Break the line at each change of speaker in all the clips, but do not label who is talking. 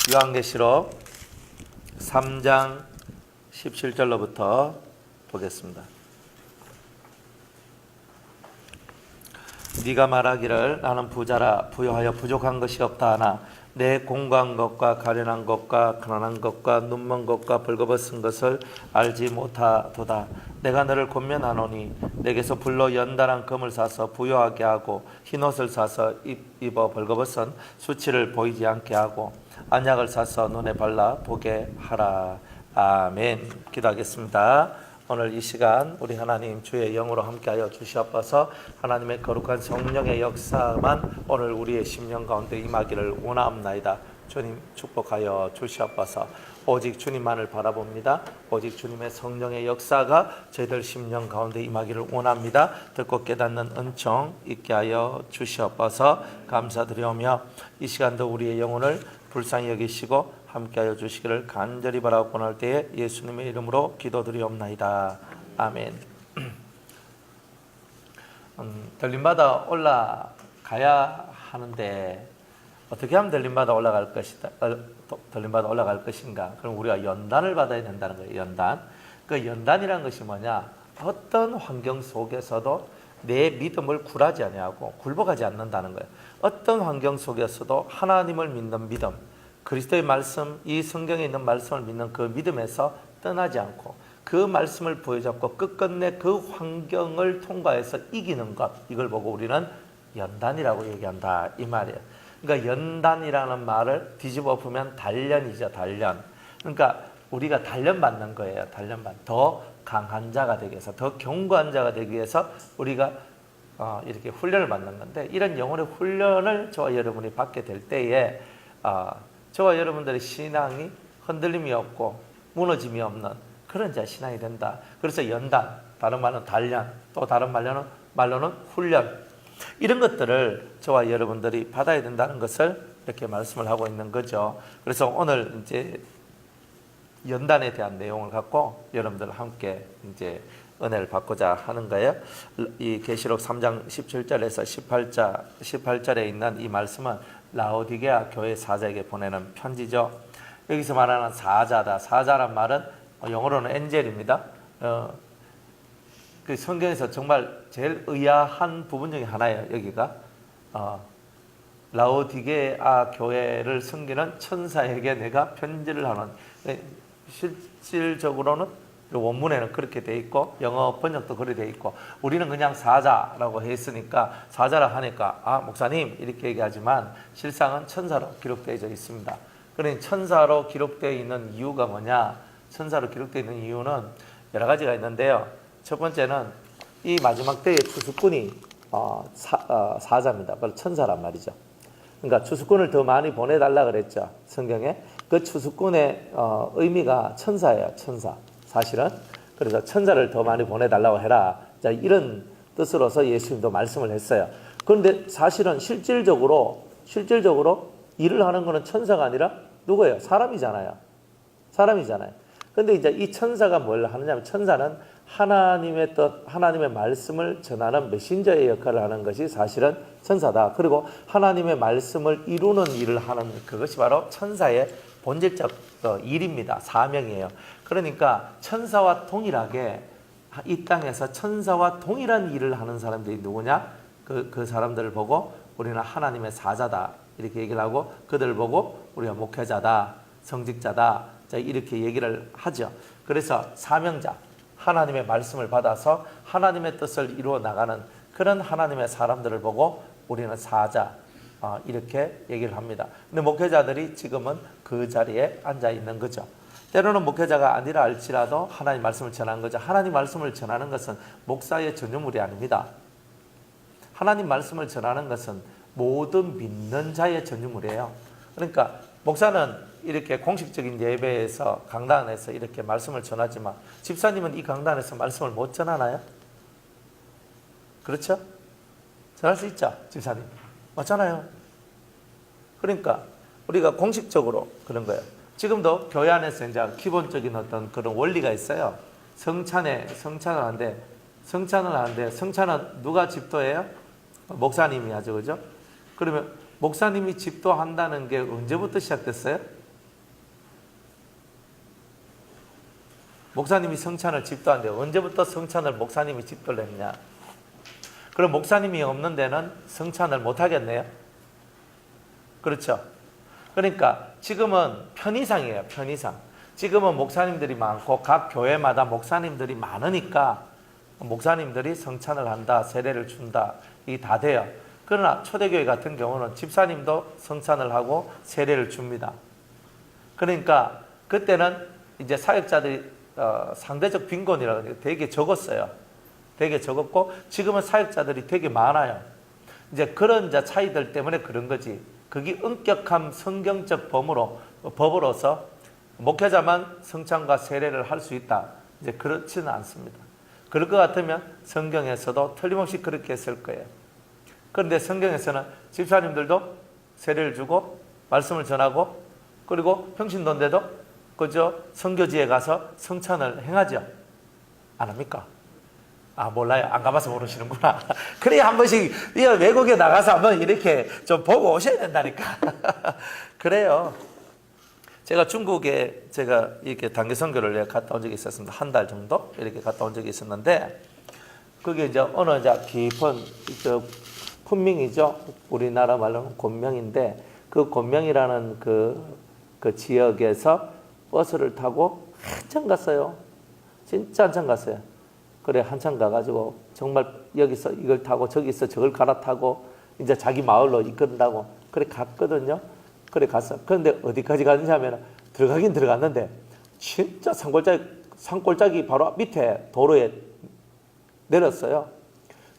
요한계시록 3장 17절로부터 보겠습니다. 네가 말하기를 나는 부자라 부여하여 부족한 것이 없다 하나 내 공고한 것과 가련한 것과 가난한 것과 눈먼 것과 벌거벗은 것을 알지 못하도다. 내가 너를 권면하노니 내게서 불로 연단한 금을 사서 부요하게 하고 흰옷을 사서 입어 벌거벗은 수치를 보이지 않게 하고 안약을 사서 눈에 발라 보게 하라. 아멘. 기도하겠습니다. 오늘 이 시간 우리 하나님 주의 영으로 함께하여 주시옵소서. 하나님의 거룩한 성령의 역사만 오늘 우리의 심령 가운데 임하기를 원하옵나이다. 주님 축복하여 주시옵소서. 오직 주님만을 바라봅니다. 오직 주님의 성령의 역사가 저희들 심령 가운데 임하기를 원합니다. 듣고 깨닫는 은총 있게 하여 주시옵소서. 감사드리오며 이 시간도 우리의 영혼을 불쌍히 여기시고 함께하여 주시기를 간절히 바라고 원할 때에 예수님의 이름으로 기도드리옵나이다. 아멘. 들림받아 올라가야 하는데 어떻게 하면 들림받아 올라갈 것인가? 그럼 우리가 연단을 받아야 된다는 거예요. 연단. 그 연단이라는 것이 뭐냐? 어떤 환경 속에서도 내 믿음을 굴하지 아니하고 굴복하지 않는다는 거예요. 어떤 환경 속에서도 하나님을 믿는 믿음, 그리스도의 말씀, 이 성경에 있는 말씀을 믿는 그 믿음에서 떠나지 않고 그 말씀을 부여잡고 끝끝내 그 환경을 통과해서 이기는 것, 이걸 보고 우리는 연단이라고 얘기한다 이 말이에요. 그러니까 연단이라는 말을 뒤집어 보면 단련이죠. 단련. 그러니까 우리가 단련받는 거예요. 단련받는. 더 강한 자가 되기 위해서, 더 견고한 자가 되기 위해서 우리가 이렇게 훈련을 받는 건데, 이런 영혼의 훈련을 저와 여러분이 받게 될 때에 저와 여러분들의 신앙이 흔들림이 없고 무너짐이 없는 그런 자 신앙이 된다. 그래서 연단, 다른 말로는 단련, 또 다른 말로는 훈련, 이런 것들을 저와 여러분들이 받아야 된다는 것을 이렇게 말씀을 하고 있는 거죠. 그래서 오늘 이제 연단에 대한 내용을 갖고 여러분들 함께 이제 은혜를 받고자 하는 거예요. 이 계시록 3장 17절에서 18절에 있는 이 말씀은 라오디게아 교회 사자에게 보내는 편지죠. 여기서 말하는 사자다. 사자란 말은 영어로는 엔젤입니다. 그 성경에서 정말 제일 의아한 부분 중에 하나예요. 여기가 라오디게아 교회를 섬기는 천사에게 내가 편지를 하는, 실질적으로는 원문에는 그렇게 돼 있고 영어 번역도 그렇게 돼 있고 우리는 그냥 사자라고 했으니까, 사자라 하니까 목사님 이렇게 얘기하지만 실상은 천사로 기록되어 있습니다. 그러니 천사로 기록되어 있는 이유가 뭐냐? 천사로 기록되어 있는 이유는 여러 가지가 있는데요. 첫 번째는 이 마지막 때의 추수꾼이 사자입니다. 바로 천사란 말이죠. 그러니까 추수꾼을 더 많이 보내달라 그랬죠. 성경에. 그 추수꾼의 의미가 천사예요. 천사. 사실은. 그래서 천사를 더 많이 보내달라고 해라. 자, 이런 뜻으로서 예수님도 말씀을 했어요. 그런데 사실은 실질적으로 일을 하는 것은 천사가 아니라 누구예요? 사람이잖아요. 그런데 이제 이 천사가 뭘 하느냐면, 천사는 하나님의 뜻, 하나님의 말씀을 전하는 메신저의 역할을 하는 것이 사실은 천사다. 그리고 하나님의 말씀을 이루는 일을 하는 그것이 바로 천사의 본질적 일입니다. 사명이에요. 그러니까 천사와 동일하게 이 땅에서 천사와 동일한 일을 하는 사람들이 누구냐? 그 사람들을 보고 우리는 하나님의 사자다 이렇게 얘기를 하고, 그들을 보고 우리가 목회자다, 성직자다, 자, 이렇게 얘기를 하죠. 그래서 사명자, 하나님의 말씀을 받아서 하나님의 뜻을 이루어 나가는 그런 하나님의 사람들을 보고 우리는 사자, 이렇게 얘기를 합니다. 근데 목회자들이 지금은 그 자리에 앉아 있는 거죠. 때로는 목회자가 아니라 할지라도 하나님 말씀을 전하는 거죠. 하나님 말씀을 전하는 것은 목사의 전유물이 아닙니다. 하나님 말씀을 전하는 것은 모든 믿는 자의 전유물이에요. 그러니까 목사는 이렇게 공식적인 예배에서 강단에서 이렇게 말씀을 전하지만 집사님은 이 강단에서 말씀을 못 전하나요? 그렇죠? 전할 수 있죠, 집사님. 맞잖아요. 그러니까 우리가 공식적으로 그런 거예요. 지금도 교회 안에서 이제 기본적인 어떤 그런 원리가 있어요. 성찬을 하는데 성찬은 누가 집도해요? 목사님이 하죠, 그죠? 그러면 목사님이 집도한다는 게 언제부터 시작됐어요? 목사님이 성찬을 집도하는데 언제부터 성찬을 목사님이 집도를 했냐? 그럼 목사님이 없는 데는 성찬을 못 하겠네요. 그렇죠? 그러니까 지금은 편의상이에요. 편의상. 지금은 목사님들이 많고 각 교회마다 목사님들이 많으니까 목사님들이 성찬을 한다, 세례를 준다, 이게 다 돼요. 그러나 초대교회 같은 경우는 집사님도 성찬을 하고 세례를 줍니다. 그러니까 그때는 이제 사역자들이 상대적 빈곤이라고 해요. 되게 적었어요. 되게 적었고 지금은 사역자들이 되게 많아요. 이제 그런 이제 차이들 때문에 그런 거지. 그게 엄격한 성경적 법으로서 목회자만 성찬과 세례를 할 수 있다. 이제 그렇지는 않습니다. 그럴 것 같으면 성경에서도 틀림없이 그렇게 했을 거예요. 그런데 성경에서는 집사님들도 세례를 주고 말씀을 전하고 그리고 평신도인데도 그저 선교지에 가서 성찬을 행하죠. 안 합니까? 아, 몰라요. 안 가봐서 모르시는구나. 그래, 한 번씩 외국에 나가서 한번 이렇게 좀 보고 오셔야 된다니까. 그래요. 제가 중국에 제가 이렇게 단기 선교를 갔다 온 적이 있었습니다. 한 달 정도 이렇게 갔다 온 적이 있었는데 그게 이제 어느 이제 깊은 쿤밍이죠. 우리나라 말로는 곤명인데 그 곤명이라는 그 지역에서 버스를 타고 한참 갔어요. 진짜 한참 갔어요. 그래 한참 가가지고 정말 여기서 이걸 타고 저기서 저걸 갈아타고 이제 자기 마을로 이끈다고 그래 갔거든요. 그래 갔어. 그런데 어디까지 갔느냐 하면 들어가긴 들어갔는데 진짜 산골짜기 바로 밑에 도로에 내렸어요.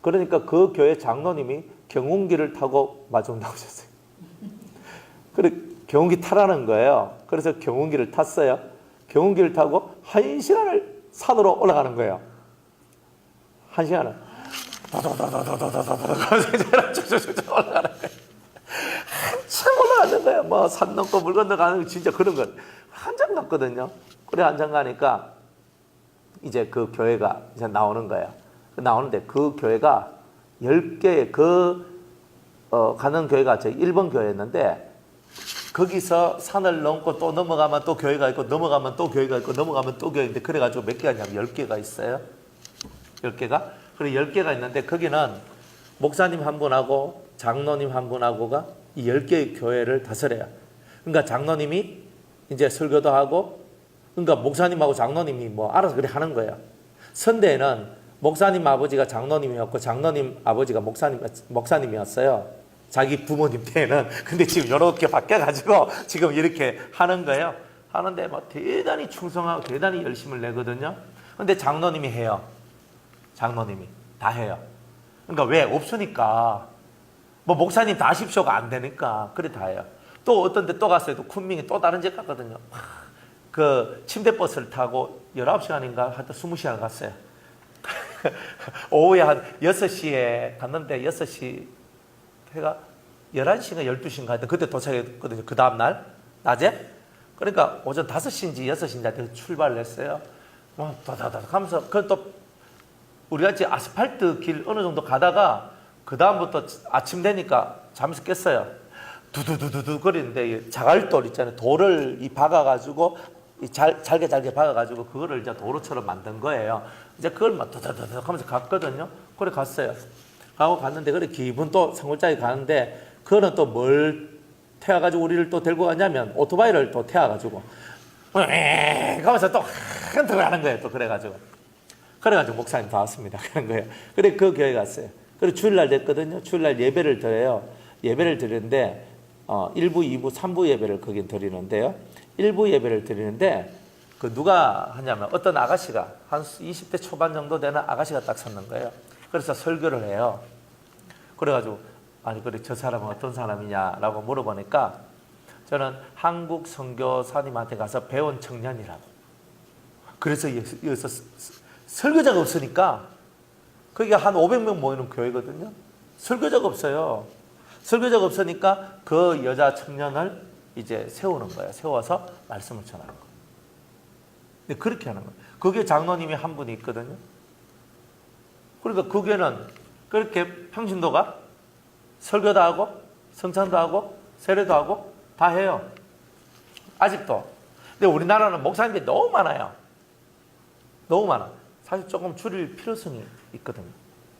그러니까 그 교회 장로님이 경운기를 타고 마중 나오셨어요. 그래 경운기 타라는 거예요. 그래서 경운기를 탔어요. 경운기를 타고 1시간을 산으로 올라가는 거예요. 1시간을 올라가는 거예요. 한참 올라가는 거예요. 뭐 산 넘고 물 건너가는 진짜 그런 거 한참 갔거든요. 그래 한참 가니까 이제 그 교회가 이제 나오는 거예요. 나오는데 그 교회가 10개의 가는 교회가 저 1번 교회였는데 거기서 산을 넘고 또 넘어가면 또 교회가 있고 넘어가면 또 교회가 있고 넘어가면 또 교회인데 그래가지고 몇 개가 있냐면 10개가 있어요. 10개가. 그래 10개가 있는데 거기는 목사님 한 분하고 장로님 한 분하고가 이 10개의 교회를 다스려요. 그러니까 장로님이 이제 설교도 하고 그러니까 목사님하고 장로님이 뭐 알아서 그래 하는 거예요. 선대에는 목사님 아버지가 장로님이었고 장로님 아버지가 목사님이었어요. 자기 부모님 때는. 근데 지금 이렇게 바뀌어가지고 지금 이렇게 하는 거예요. 하는데 뭐 대단히 충성하고 대단히 열심을 내거든요. 근데 장로님이 해요. 장로님이 다 해요. 그러니까 왜? 없으니까. 뭐 목사님 다 하십시오가 안 되니까. 그래 다 해요. 또 어떤 데 또 갔어요. 또 쿤밍이 또 다른 집 갔거든요. 그 침대버스를 타고 19시간인가 하여튼 20시간 갔어요. 오후에 한 6시에 갔는데 6시 해가 11시인가 12시인가 하여튼 그때 도착했거든요. 그 다음날 낮에. 그러니까 오전 5시인지 6시인지 출발을 했어요. 뭐 다다닥 하면서 그건 또 우리같이 아스팔트 길 어느 정도 가다가 그 다음부터 아침 되니까 잠에서 깼어요. 두두두두두 거리는데 자갈돌 있잖아요. 돌을 박아가지고 잘게 박아가지고 그거를 이제 도로처럼 만든 거예요. 이제 그걸 막 두두두두 하면서 갔거든요. 그래 갔어요. 가고 갔는데 그래 기분 또 산골짜기 가는데 그거는 또 뭘 태워가지고 우리를 또 데리고 가냐면 오토바이를 또 태워가지고 가면서 또 들어가는 거예요. 또 그래가지고 목사님 다 왔습니다. 그런 거예요. 그래 그 교회 갔어요. 그리고 주일날 됐거든요. 주일날 예배를 드려요. 예배를 드리는데 1부, 2부, 3부 예배를 거긴 드리는데요. 1부 예배를 드리는데 그 누가 하냐면 어떤 아가씨가 한 20대 초반 정도 되는 아가씨가 딱 섰는 거예요. 그래서 설교를 해요. 그래가지고 아니 그래 저 사람은 어떤 사람이냐라고 물어보니까 저는 한국 선교사님한테 가서 배운 청년이라고. 그래서 여기서 설교자가 없으니까 거기가 한 500명 모이는 교회거든요. 설교자가 없어요. 설교자가 없으니까 그 여자 청년을 이제 세우는 거예요. 세워서 말씀을 전하는 거예요. 근데 그렇게 하는 거예요. 그게 장로님이 한 분이 있거든요. 그러니까 그 교회는 그렇게 평신도가 설교도 하고 성찬도 하고 세례도 하고 다 해요. 아직도. 근데 우리나라는 목사님들이 너무 많아요. 너무 많아. 사실 조금 줄일 필요성이 있거든요.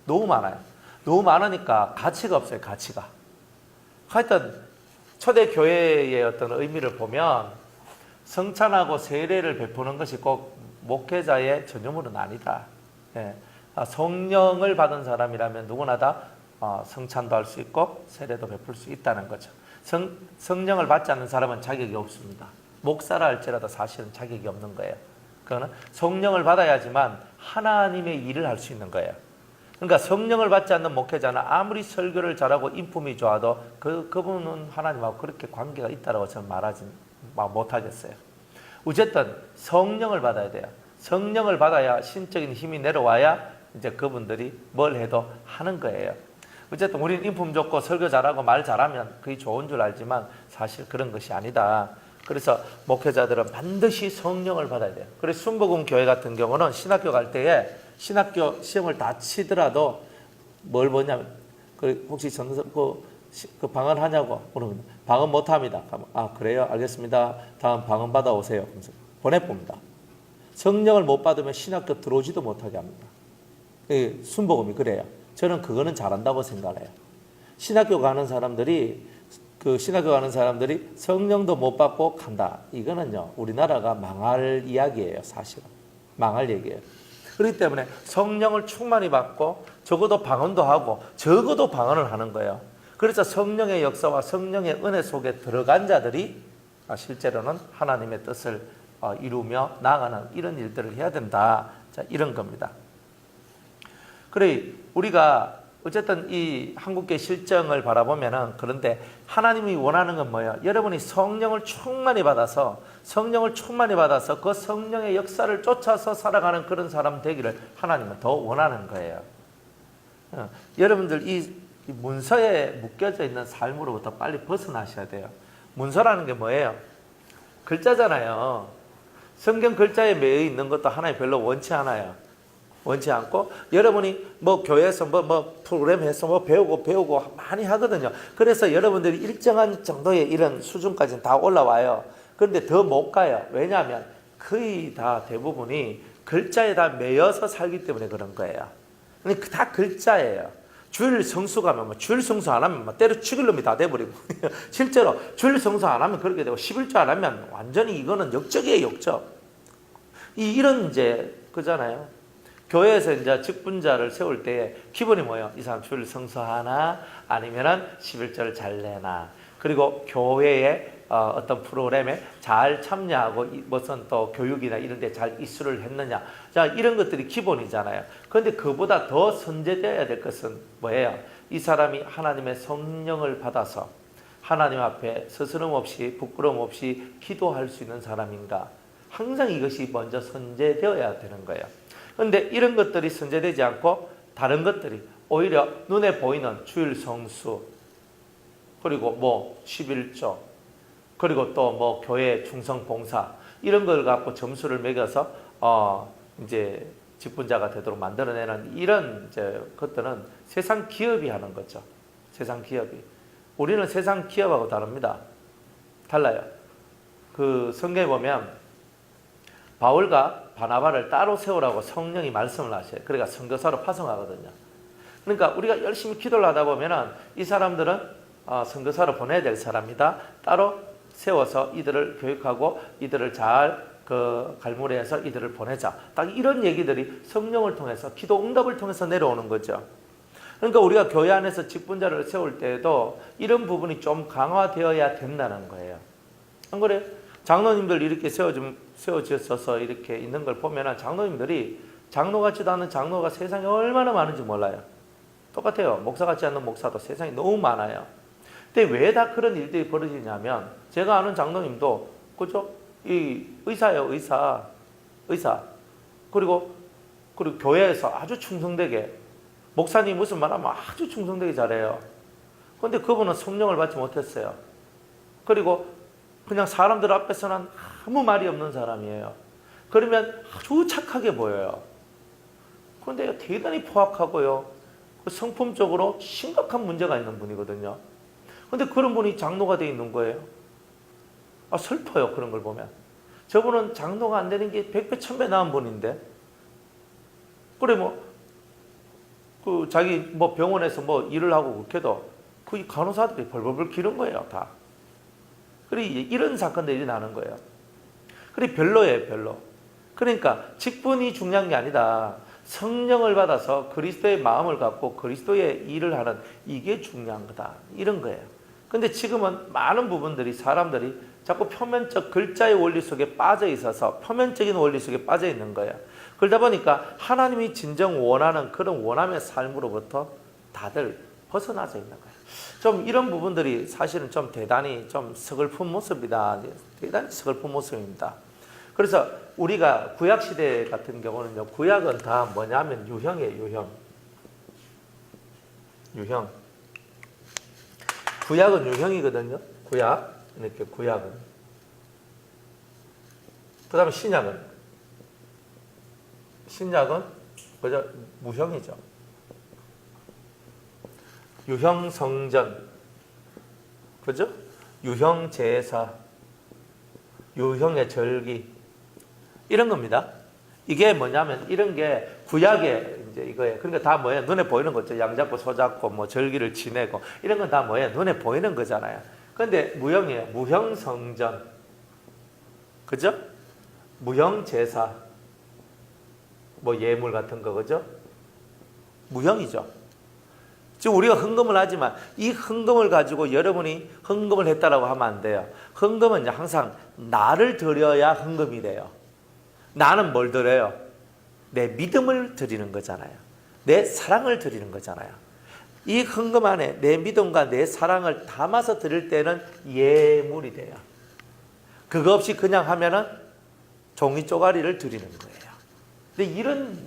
너무 많아요. 너무 많으니까 가치가 없어요. 가치가. 하여튼 초대 교회의 어떤 의미를 보면 성찬하고 세례를 베푸는 것이 꼭 목회자의 전유물은 아니다. 예. 성령을 받은 사람이라면 누구나 다 성찬도 할 수 있고 세례도 베풀 수 있다는 거죠. 성령을 받지 않는 사람은 자격이 없습니다. 목사라 할지라도 사실은 자격이 없는 거예요. 그거는 성령을 받아야지만 하나님의 일을 할 수 있는 거예요. 그러니까 성령을 받지 않는 목회자는 아무리 설교를 잘하고 인품이 좋아도 그분은 하나님하고 그렇게 관계가 있다고 저는 말하지 못하겠어요. 어쨌든 성령을 받아야 돼요. 성령을 받아야 신적인 힘이 내려와야 이제 그분들이 뭘 해도 하는 거예요. 어쨌든 우리는 인품 좋고 설교 잘하고 말 잘하면 그게 좋은 줄 알지만 사실 그런 것이 아니다. 그래서 목회자들은 반드시 성령을 받아야 돼요. 그래서 순복음 교회 같은 경우는 신학교 갈 때에 신학교 시험을 다 치더라도 뭘 보냐면 혹시 그 방언 하냐고 물으면 방언 못합니다. 그래요? 알겠습니다. 다음 방언 받아오세요. 보내봅니다. 성령을 못 받으면 신학교 들어오지도 못하게 합니다. 순복음이 그래요. 저는 그거는 잘한다고 생각해요. 신학교 가는 사람들이 성령도 못 받고 간다. 이거는요, 우리나라가 망할 이야기예요, 사실은. 망할 얘기예요. 그렇기 때문에 성령을 충만히 받고 적어도 방언도 하고 적어도 방언을 하는 거예요. 그래서 성령의 역사와 성령의 은혜 속에 들어간 자들이 실제로는 하나님의 뜻을 이루며 나아가는 이런 일들을 해야 된다. 자, 이런 겁니다. 그래, 우리가 어쨌든 이 한국계 실정을 바라보면은 그런데 하나님이 원하는 건 뭐예요? 여러분이 성령을 충만히 받아서 그 성령의 역사를 쫓아서 살아가는 그런 사람 되기를 하나님은 더 원하는 거예요. 여러분들 이 문서에 묶여져 있는 삶으로부터 빨리 벗어나셔야 돼요. 문서라는 게 뭐예요? 글자잖아요. 성경 글자에 매여 있는 것도 하나님 별로 원치 않아요. 원치 않고 여러분이 교회에서 프로그램 해서 배우고 많이 하거든요. 그래서 여러분들이 일정한 정도의 이런 수준까지는 다 올라와요. 그런데 더 못 가요. 왜냐하면 거의 다 대부분이 글자에 다 매여서 살기 때문에 그런 거예요. 다 글자예요. 주일 성수 가면 주일 성수 안 하면 때려 죽일 놈이 다 돼버리고 실제로 주일 성수 안 하면 그렇게 되고 11조 안 하면 완전히 이거는 역적이에요. 역적. 이런 이제 그잖아요. 교회에서 이제 직분자를 세울 때 기본이 뭐예요? 이 사람 주일 성수하나 아니면은 11조를 잘 내나. 그리고 교회의 어떤 프로그램에 잘 참여하고 무슨 또 교육이나 이런 데 잘 이수를 했느냐. 자, 이런 것들이 기본이잖아요. 그런데 그보다 더 선제되어야 될 것은 뭐예요? 이 사람이 하나님의 성령을 받아서 하나님 앞에 스스럼 없이 부끄러움 없이 기도할 수 있는 사람인가. 항상 이것이 먼저 선제되어야 되는 거예요. 그런데 이런 것들이 선제되지 않고 다른 것들이 오히려 눈에 보이는 주일 성수 그리고 11조 그리고 또 교회 충성 봉사 이런 걸 갖고 점수를 매겨서 이제 직분자가 되도록 만들어내는 이런 이제 것들은 세상 기업이 하는 거죠. 세상 기업이. 우리는 세상 기업하고 다릅니다. 달라요. 그 성경에 보면 바울과 바나바를 따로 세우라고 성령이 말씀을 하셔요. 그러니까 선교사로 파송하거든요. 그러니까 우리가 열심히 기도를 하다 보면은 이 사람들은 선교사로 보내야 될 사람이다. 따로 세워서 이들을 교육하고 이들을 잘 갈무리해서 이들을 보내자. 딱 이런 얘기들이 성령을 통해서 기도 응답을 통해서 내려오는 거죠. 그러니까 우리가 교회 안에서 직분자를 세울 때에도 이런 부분이 좀 강화되어야 된다는 거예요. 안 그래요? 장로님들 이렇게 세워져서 이렇게 있는 걸 보면 장로님들이 장로 같지도 않은 장로가 세상에 얼마나 많은지 몰라요. 똑같아요. 목사 같지 않는 목사도 세상에 너무 많아요. 근데 왜 다 그런 일들이 벌어지냐면 제가 아는 장로님도 그죠? 이 의사예요. 의사. 그리고 교회에서 아주 충성되게 목사님 무슨 말하면 아주 충성되게 잘해요. 그런데 그분은 성령을 받지 못했어요. 그리고 그냥 사람들 앞에서는 아무 말이 없는 사람이에요. 그러면 아주 착하게 보여요. 그런데 대단히 포악하고요. 성품적으로 심각한 문제가 있는 분이거든요. 그런데 그런 분이 장로가 되어 있는 거예요. 슬퍼요. 그런 걸 보면. 저분은 장로가 안 되는 게 100배, 1000배 나은 분인데 그래 그 자기 병원에서 일을 하고 그렇게도 그 간호사들이 벌벌벌 기는 거예요, 다. 그래 이런 사건들이 일어나는 거예요. 그래 별로예요, 별로. 그러니까 직분이 중요한 게 아니다. 성령을 받아서 그리스도의 마음을 갖고 그리스도의 일을 하는 이게 중요한 거다. 이런 거예요. 근데 지금은 많은 부분들이 사람들이 자꾸 표면적 글자의 원리 속에 빠져 있어서 표면적인 원리 속에 빠져 있는 거예요. 그러다 보니까 하나님이 진정 원하는 그런 원함의 삶으로부터 다들 벗어나져 있는 거예요. 좀 이런 부분들이 사실은 좀 대단히 좀 서글픈 모습이다. 대단히 서글픈 모습입니다. 그래서 우리가 구약시대 같은 경우는요, 구약은 다 뭐냐면 유형이에요, 유형. 구약은 유형이거든요, 이렇게 구약은. 그 다음에 신약은 그저 무형이죠. 유형 성전, 그죠? 유형 제사, 유형의 절기, 이런 겁니다. 이게 뭐냐면 이런 게 구약의 이제 이거예요. 그러니까 다 뭐예요? 눈에 보이는 거죠. 양 잡고 소 잡고 절기를 지내고 이런 건 다 뭐예요? 눈에 보이는 거잖아요. 그런데 무형이에요. 무형 성전, 그죠? 무형 제사, 예물 같은 거, 그죠? 무형이죠. 지금 우리가 헌금을 하지만 이 헌금을 가지고 여러분이 헌금을 했다라고 하면 안 돼요. 헌금은 항상 나를 드려야 헌금이 돼요. 나는 뭘 드려요? 내 믿음을 드리는 거잖아요. 내 사랑을 드리는 거잖아요. 이 헌금 안에 내 믿음과 내 사랑을 담아서 드릴 때는 예물이 돼요. 그거 없이 그냥 하면은 종이 쪼가리를 드리는 거예요. 근데 이런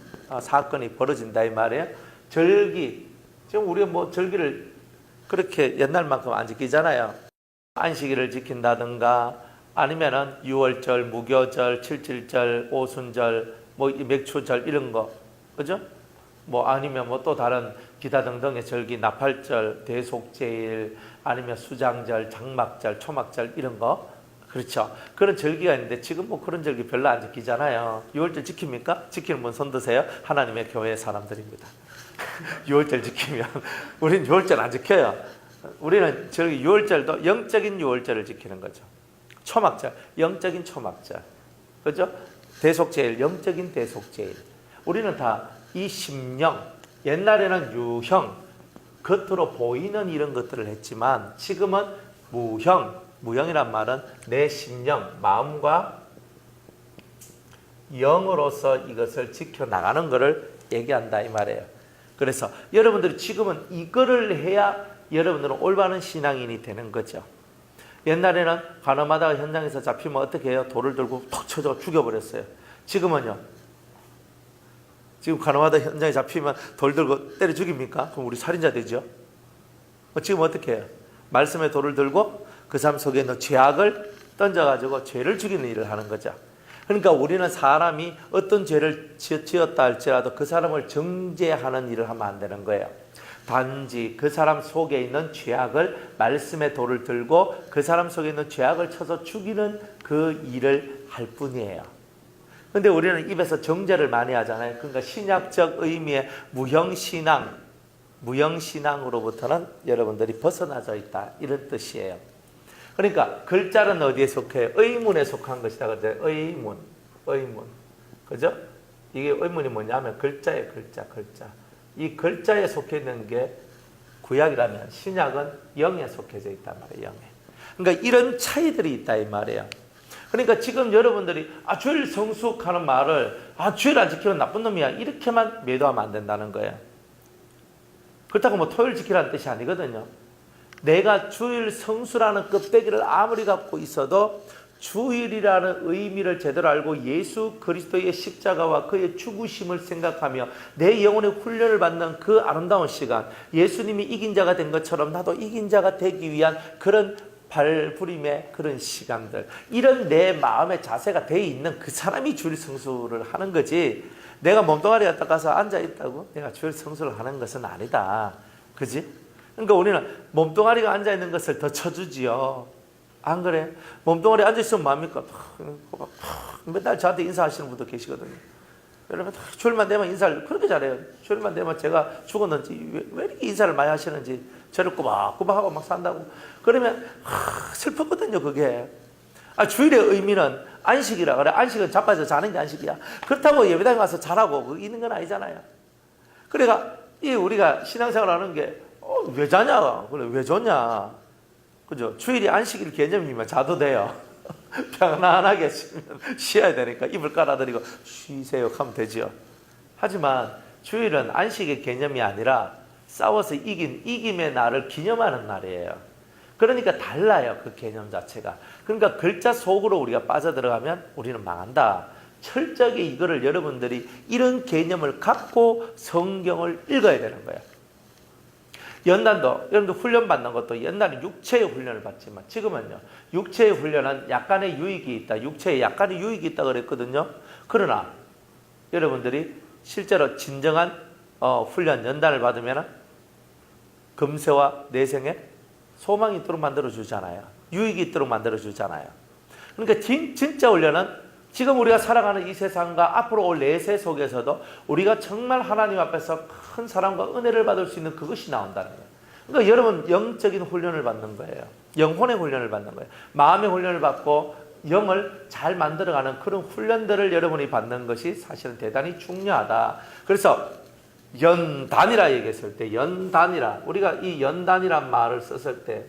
사건이 벌어진다 이 말이에요. 절기, 지금 우리가 절기를 그렇게 옛날만큼 안 지키잖아요. 안식일을 지킨다든가 아니면은 6월절, 무교절, 7.7절, 오순절, 맥추절 이런 거, 그죠? 아니면 또 다른 기타 등등의 절기, 나팔절, 대속제일, 아니면 수장절, 장막절, 초막절 이런 거, 그렇죠? 그런 절기가 있는데 지금 그런 절기 별로 안 지키잖아요. 6월절 지킵니까? 지키는 분 손 드세요. 하나님의 교회 사람들입니다. 6월절 지키면 우리는 6월절 안 지켜요. 우리는 절기 6월절도 영적인 6월절을 지키는 거죠. 초막절, 영적인 초막절, 그죠? 대속제일, 영적인 대속제일. 우리는 다 이 심령, 옛날에는 유형, 겉으로 보이는 이런 것들을 했지만 지금은 무형, 무형이란 말은 내 심령, 마음과 영으로서 이것을 지켜나가는 것을 얘기한다 이 말이에요. 그래서 여러분들이 지금은 이거를 해야 여러분들은 올바른 신앙인이 되는 거죠. 옛날에는 간호마다가 현장에서 잡히면 어떻게 해요? 돌을 들고 톡 쳐서 죽여버렸어요. 지금은요? 지금 간호마다 현장에 잡히면 돌 들고 때려 죽입니까? 그럼 우리 살인자 되죠? 지금 어떻게 해요? 말씀의 돌을 들고 그 사람 속에 있는 죄악을 던져가지고 죄를 죽이는 일을 하는 거죠. 그러니까 우리는 사람이 어떤 죄를 지었다 할지라도 그 사람을 정죄하는 일을 하면 안 되는 거예요. 단지 그 사람 속에 있는 죄악을 말씀의 돌을 들고 그 사람 속에 있는 죄악을 쳐서 죽이는 그 일을 할 뿐이에요. 근데 우리는 입에서 정죄를 많이 하잖아요. 그러니까 신약적 의미의 무형신앙으로부터는 여러분들이 벗어나져 있다. 이런 뜻이에요. 그러니까 글자는 어디에 속해요? 의문에 속한 것이다. 그런데 의문. 그죠? 이게 의문이 뭐냐면 글자예요. 글자. 이 글자에 속해 있는 게 구약이라면 신약은 영에 속해져 있단 말이에요. 영에. 그러니까 이런 차이들이 있다 이 말이에요. 그러니까 지금 여러분들이 주일 성숙하는 말을 주일 안 지키면 나쁜 놈이야 이렇게만 매도하면 안 된다는 거예요. 그렇다고 토요일 지키라는 뜻이 아니거든요. 내가 주일 성수라는 껍데기를 아무리 갖고 있어도 주일이라는 의미를 제대로 알고 예수 그리스도의 십자가와 그의 죽으심을 생각하며 내 영혼의 훈련을 받는 그 아름다운 시간, 예수님이 이긴 자가 된 것처럼 나도 이긴 자가 되기 위한 그런 발부림의 그런 시간들, 이런 내 마음의 자세가 돼 있는 그 사람이 주일 성수를 하는 거지, 내가 몸뚱아리 갖다 가서 앉아있다고 내가 주일 성수를 하는 것은 아니다. 그지? 그러니까 우리는 몸뚱아리가 앉아있는 것을 더 쳐주지요. 안 그래? 몸뚱아리 앉아있으면 뭐합니까? 맨날 저한테 인사하시는 분도 계시거든요. 여러분 주일만 되면 인사를 그렇게 잘해요. 주일만 되면 제가 죽었는지 왜 이렇게 인사를 많이 하시는지 저를 꼬박꼬박하고 막 산다고. 그러면 슬펐거든요 그게. 주일의 의미는 안식이라 그래. 안식은 자빠져 자는 게 안식이야. 그렇다고 예배당에 가서 자라고 있는 건 아니잖아요. 그러니까 우리가 신앙생활 하는 게 왜 자냐? 그래 왜 좋냐? 그죠? 주일이 안식일 개념이면 자도 돼요. 편안하게 쉬어야 되니까 이불 깔아드리고 쉬세요 하면 되죠. 하지만 주일은 안식의 개념이 아니라 싸워서 이김의 날을 기념하는 날이에요. 그러니까 달라요 그 개념 자체가. 그러니까 글자 속으로 우리가 빠져들어가면 우리는 망한다. 철저하게 이거를 여러분들이 이런 개념을 갖고 성경을 읽어야 되는 거예요. 연단도 여러분들 훈련 받는 것도 옛날에 육체의 훈련을 받지만 지금은요 육체의 훈련은 약간의 유익이 있다. 육체에 약간의 유익이 있다 그랬거든요. 그러나 여러분들이 실제로 진정한 훈련 연단을 받으면 금세와 내생에 소망이 있도록 만들어주잖아요. 유익이 있도록 만들어주잖아요. 그러니까 진짜 훈련은 지금 우리가 살아가는 이 세상과 앞으로 올 내세 속에서도 우리가 정말 하나님 앞에서 큰 사랑과 은혜를 받을 수 있는 그것이 나온다는 거예요. 그러니까 여러분 영적인 훈련을 받는 거예요. 영혼의 훈련을 받는 거예요. 마음의 훈련을 받고 영을 잘 만들어가는 그런 훈련들을 여러분이 받는 것이 사실은 대단히 중요하다. 그래서 연단이라 얘기했을 때 연단이라 우리가 이 연단이란 말을 썼을 때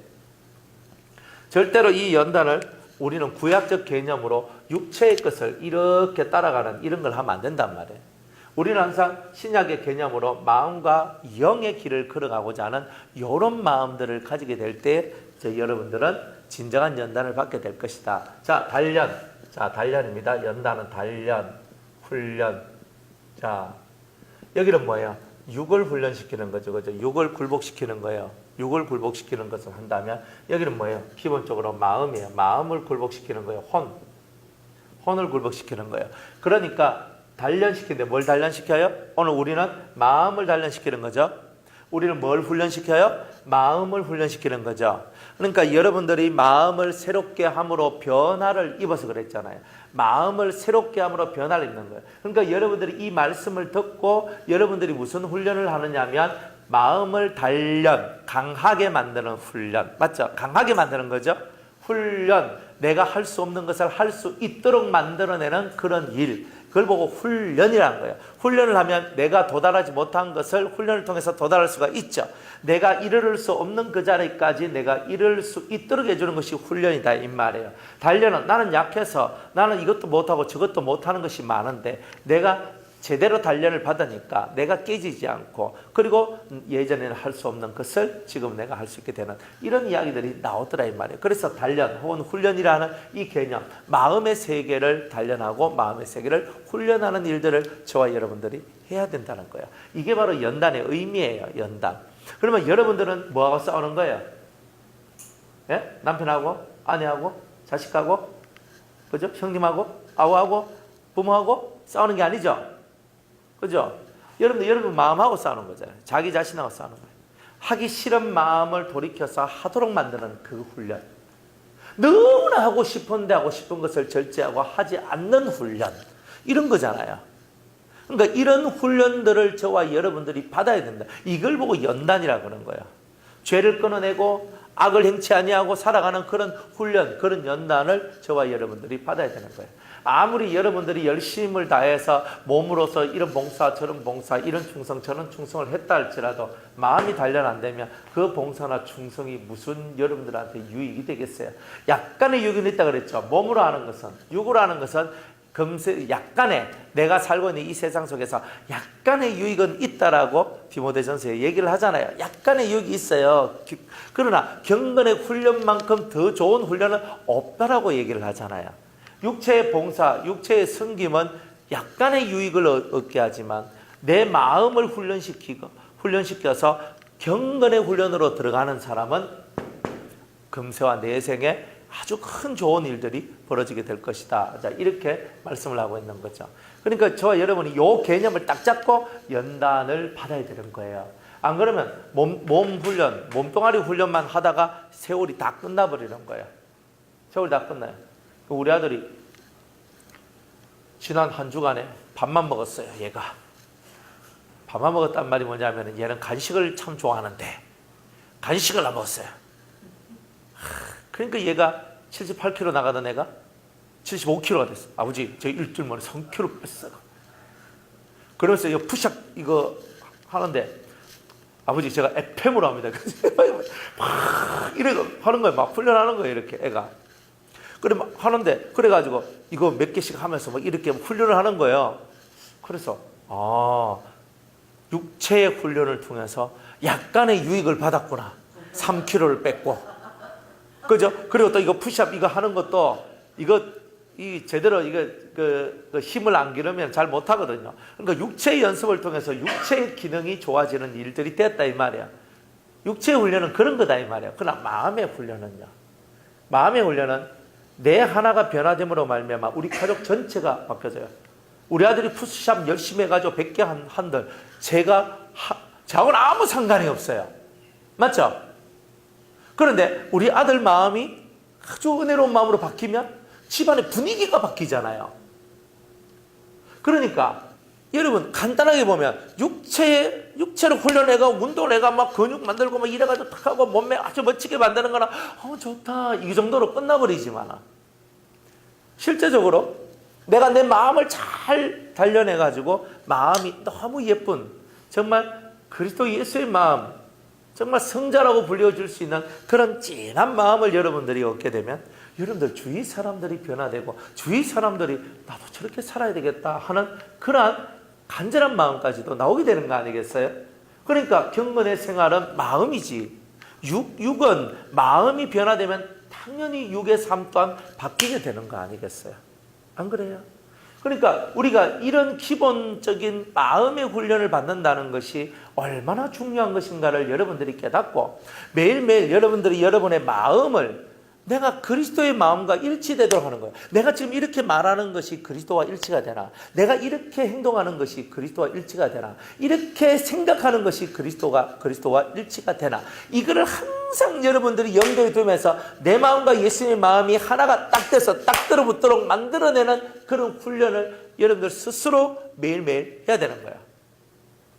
절대로 이 연단을 우리는 구약적 개념으로 육체의 것을 이렇게 따라가는 이런 걸 하면 안 된단 말이에요. 우리는 항상 신약의 개념으로 마음과 영의 길을 걸어가고자 하는 이런 마음들을 가지게 될 때 여러분들은 진정한 연단을 받게 될 것이다. 자, 단련. 자, 단련입니다. 연단은 단련, 훈련. 자, 여기는 뭐예요? 육을 훈련시키는 거죠. 그죠? 육을 굴복시키는 거예요. 육을 굴복시키는 것을 한다면 여기는 뭐예요? 기본적으로 마음이에요. 마음을 굴복시키는 거예요. 혼을 굴복시키는 거예요. 그러니까 단련시키는데 뭘 단련시켜요? 오늘 우리는 마음을 단련시키는 거죠. 우리는 뭘 훈련시켜요? 마음을 훈련시키는 거죠. 그러니까 여러분들이 마음을 새롭게 함으로 변화를 입어서 그랬잖아요. 마음을 새롭게 함으로 변화를 입는 거예요. 그러니까 여러분들이 이 말씀을 듣고 여러분들이 무슨 훈련을 하느냐면 마음을 단련, 강하게 만드는 훈련. 맞죠? 강하게 만드는 거죠. 훈련, 내가 할 수 없는 것을 할 수 있도록 만들어내는 그런 일. 그걸 보고 훈련이라는 거예요. 훈련을 하면 내가 도달하지 못한 것을 훈련을 통해서 도달할 수가 있죠. 내가 이르를 수 없는 그 자리까지 내가 이를 수 있도록 해주는 것이 훈련이다 이 말이에요. 단련은 나는 약해서 나는 이것도 못하고 저것도 못하는 것이 많은데 내가 제대로 단련을 받으니까 내가 깨지지 않고 그리고 예전에는 할 수 없는 것을 지금 내가 할 수 있게 되는 이런 이야기들이 나오더라 이 말이에요. 그래서 단련 혹은 훈련이라는 이 개념, 마음의 세계를 단련하고 마음의 세계를 훈련하는 일들을 저와 여러분들이 해야 된다는 거예요. 이게 바로 연단의 의미예요. 연단. 그러면 여러분들은 뭐하고 싸우는 거예요? 예? 남편하고 아내하고 자식하고 그죠? 형님하고 아우하고 부모하고 싸우는 게 아니죠. 그죠? 여러분 마음하고 싸우는 거잖아요. 자기 자신하고 싸우는 거예요. 하기 싫은 마음을 돌이켜서 하도록 만드는 그 훈련. 너무나 하고 싶은데 하고 싶은 것을 절제하고 하지 않는 훈련. 이런 거잖아요. 그러니까 이런 훈련들을 저와 여러분들이 받아야 된다. 이걸 보고 연단이라고 그러는 거예요. 죄를 끊어내고 악을 행치 아니하고 살아가는 그런 훈련, 그런 연단을 저와 여러분들이 받아야 되는 거예요. 아무리 여러분들이 열심을 다해서 몸으로서 이런 봉사 저런 봉사 이런 충성 저런 충성을 했다 할지라도 마음이 단련 안 되면 그 봉사나 충성이 무슨 여러분들한테 유익이 되겠어요. 약간의 유익은 있다 그랬죠. 몸으로 하는 것은, 육으로 하는 것은 금세 약간의 내가 살고 있는 이 세상 속에서 약간의 유익은 있다라고 디모데전서에 얘기를 하잖아요. 약간의 유익이 있어요. 그러나 경건의 훈련만큼 더 좋은 훈련은 없다라고 얘기를 하잖아요. 육체의 봉사, 육체의 섬김은 약간의 유익을 얻게 하지만 내 마음을 훈련시켜서 경건의 훈련으로 들어가는 사람은 금세와 내생에 아주 큰 좋은 일들이 벌어지게 될 것이다. 자, 이렇게 말씀을 하고 있는 거죠. 그러니까 저와 여러분이 이 개념을 딱 잡고 연단을 받아야 되는 거예요. 안 그러면 몸 훈련, 몸뚱아리 훈련만 하다가 세월이 다 끝나버리는 거예요. 세월이 다 끝나요. 우리 아들이 지난 한 주간에 밥만 먹었어요. 얘가 밥만 먹었단 말이 뭐냐면 얘는 간식을 참 좋아하는데 간식을 안 먹었어요. 그러니까 얘가 78kg 나가던 애가 75kg가 됐어. 아버지 저 일주일 만에 3kg 뺐어요. 그러면서 이거 푸시업 이거 하는데 아버지 제가 FM으로 합니다. 막 이래가 하는 거예요. 막 훈련하는 거예요. 이렇게 애가. 그래 막 하는데 그래가지고 이거 몇 개씩 하면서 막 이렇게 훈련을 하는 거예요. 그래서 육체의 훈련을 통해서 약간의 유익을 받았구나. 3kg를 뺐고, 그죠? 그리고 또 이거 푸시업 이거 하는 것도 이 제대로 그 힘을 안 기르면 잘 못하거든요. 그러니까 육체의 연습을 통해서 육체의 기능이 좋아지는 일들이 됐다 이 말이야. 육체의 훈련은 그런 거다 이 말이야. 그러나 마음의 훈련은요. 마음의 훈련은 내 하나가 변화됨으로 말미암아 우리 가족 전체가 바뀌어져요. 우리 아들이 푸시업 열심히 해가지고 100개 한들 저하고는 아무 상관이 없어요. 맞죠? 그런데 우리 아들 마음이 아주 은혜로운 마음으로 바뀌면 집안의 분위기가 바뀌잖아요. 그러니까 여러분 간단하게 보면 육체를 훈련해가 운동을 해가 막 근육 만들고 막 이래가지고 탁 하고 몸매 아주 멋지게 만드는 거나 좋다 이 정도로 끝나버리지만 실제적으로 내가 내 마음을 잘 단련해가지고 마음이 너무 예쁜 정말 그리스도 예수의 마음 정말 성자라고 불려줄 수 있는 그런 진한 마음을 여러분들이 얻게 되면 여러분들 주위 사람들이 변화되고 주위 사람들이 나도 저렇게 살아야 되겠다 하는 그러한 간절한 마음까지도 나오게 되는 거 아니겠어요? 그러니까 경건의 생활은 마음이지 육은 마음이 변화되면 당연히 육의 삶 또한 바뀌게 되는 거 아니겠어요? 안 그래요? 그러니까 우리가 이런 기본적인 마음의 훈련을 받는다는 것이 얼마나 중요한 것인가를 여러분들이 깨닫고 매일매일 여러분들이 여러분의 마음을 내가 그리스도의 마음과 일치되도록 하는 거예요. 내가 지금 이렇게 말하는 것이 그리스도와 일치가 되나? 내가 이렇게 행동하는 것이 그리스도와 일치가 되나? 이렇게 생각하는 것이 그리스도와 일치가 되나? 이거를 항상 여러분들이 염두에 두면서 내 마음과 예수님의 마음이 하나가 딱 돼서 딱 들어붙도록 만들어내는 그런 훈련을 여러분들 스스로 매일매일 해야 되는 거예요.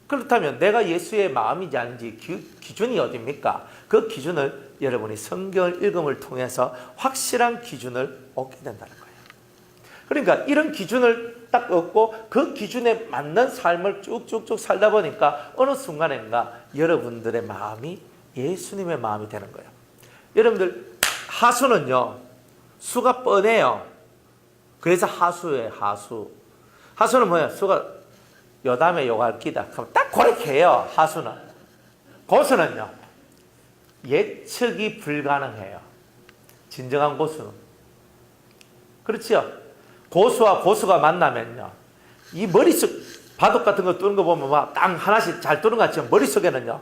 그렇다면 내가 예수의 마음인지 아닌지 기준이 어디입니까? 그 기준을 여러분이 성경을 읽음을 통해서 확실한 기준을 얻게 된다는 거예요. 그러니까 이런 기준을 딱 얻고 그 기준에 맞는 삶을 쭉쭉쭉 살다 보니까 어느 순간인가 여러분들의 마음이 예수님의 마음이 되는 거예요. 여러분들 하수는요 수가 뻔해요. 그래서 하수예요. 하수는 뭐예요? 수가 여담에 요갈기다. 그럼 딱 그렇게 해요. 하수는. 고수는요. 예측이 불가능해요. 진정한 고수는. 그렇죠? 고수와 고수가 만나면요. 이 머릿속 바둑 같은 거 뚫는 거 보면 막 땅 하나씩 잘 뚫는 것 같지만 머릿속에는요.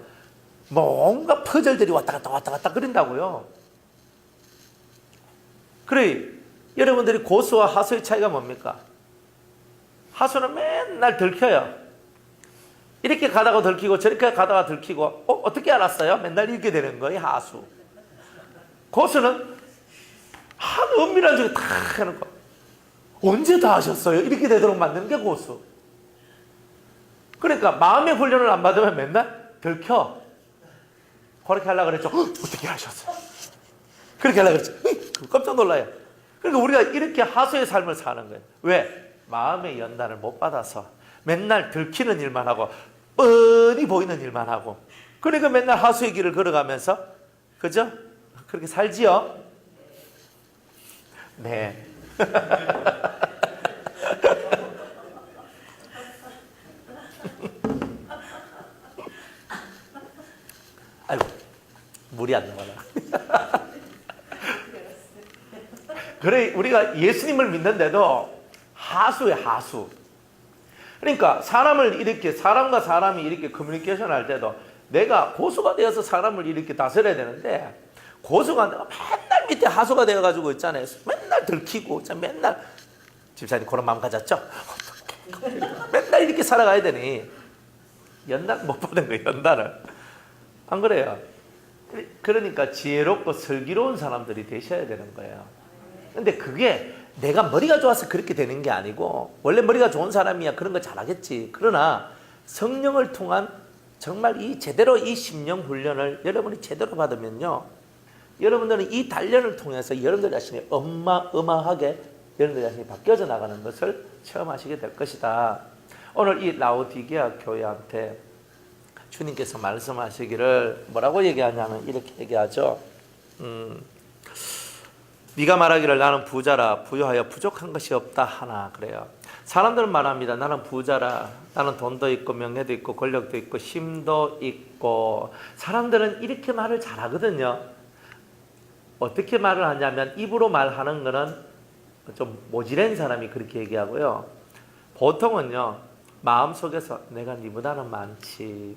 뭔가 퍼즐들이 왔다 갔다 그린다고요. 그래 여러분들이 고수와 하수의 차이가 뭡니까? 하수는 맨날 들켜요. 이렇게 가다가 들키고 저렇게 가다가 들키고 어떻게 알았어요? 맨날 이렇게 되는 거예요. 하수. 고수는 아주 은밀한 쪽에 다 하는 거. 언제 다 하셨어요? 이렇게 되도록 만드는 게 고수. 그러니까 마음의 훈련을 안 받으면 맨날 들켜. 그렇게 하려고 그랬죠. 어떻게 하셨어요? 그렇게 하려고 그랬죠. 깜짝 놀라요. 그러니까 우리가 이렇게 하수의 삶을 사는 거예요. 왜? 마음의 연단을 못 받아서 맨날 들키는 일만 하고 뻔히 보이는 일만 하고 그러니까 맨날 하수의 길을 걸어가면서 그죠? 그렇게 살지요? 네. 아이고 물이 안 나와라. 그래 우리가 예수님을 믿는데도 하수의 하수. 그러니까 사람과 사람이 이렇게 커뮤니케이션 할 때도 내가 고수가 되어서 사람을 이렇게 다스려야 되는데 고수가 내가 맨날 밑에 하수가 되어가지고 있잖아요. 맨날 들키고 맨날 집사님 그런 마음 가졌죠? 맨날 이렇게 살아가야 되니 연단 못 받은 거예요. 연단을. 안 그래요? 그러니까 지혜롭고 슬기로운 사람들이 되셔야 되는 거예요. 근데 그게 내가 머리가 좋아서 그렇게 되는 게 아니고 원래 머리가 좋은 사람이야 그런 거 잘하겠지. 그러나 성령을 통한 정말 이 제대로 이 심령 훈련을 여러분이 제대로 받으면요, 여러분들은 이 단련을 통해서 여러분들 자신이 어마어마하게 여러분들 자신이 바뀌어져 나가는 것을 체험하시게 될 것이다. 오늘 이 라오디게아 교회한테 주님께서 말씀하시기를 뭐라고 얘기하냐면 이렇게 얘기하죠. 네가 말하기를 나는 부자라 부유하여 부족한 것이 없다 하나 그래요. 사람들은 말합니다. 나는 부자라, 나는 돈도 있고 명예도 있고 권력도 있고 힘도 있고. 사람들은 이렇게 말을 잘하거든요. 어떻게 말을 하냐면 입으로 말하는 거는 좀 모질한 사람이 그렇게 얘기하고요. 보통은요, 마음속에서 내가 니보다는 많지,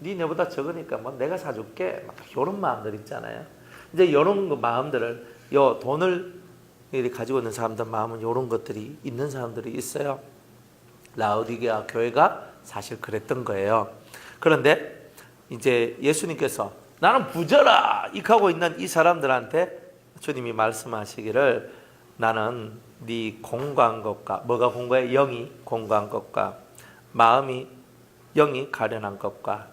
니 내보다 적으니까 뭐 내가 사줄게, 막 이런 마음들 있잖아요. 이제 이런 마음들을, 요 돈을 가지고 있는 사람들 마음은 이런 것들이 있는 사람들이 있어요. 라오디게아 교회가 사실 그랬던 거예요. 그런데 이제 예수님께서 나는 부자라 이하고 있는 이 사람들한테 주님이 말씀하시기를 나는 네 공고한 것과, 뭐가 공고해? 영이 공고한 것과 마음이, 영이 가련한 것과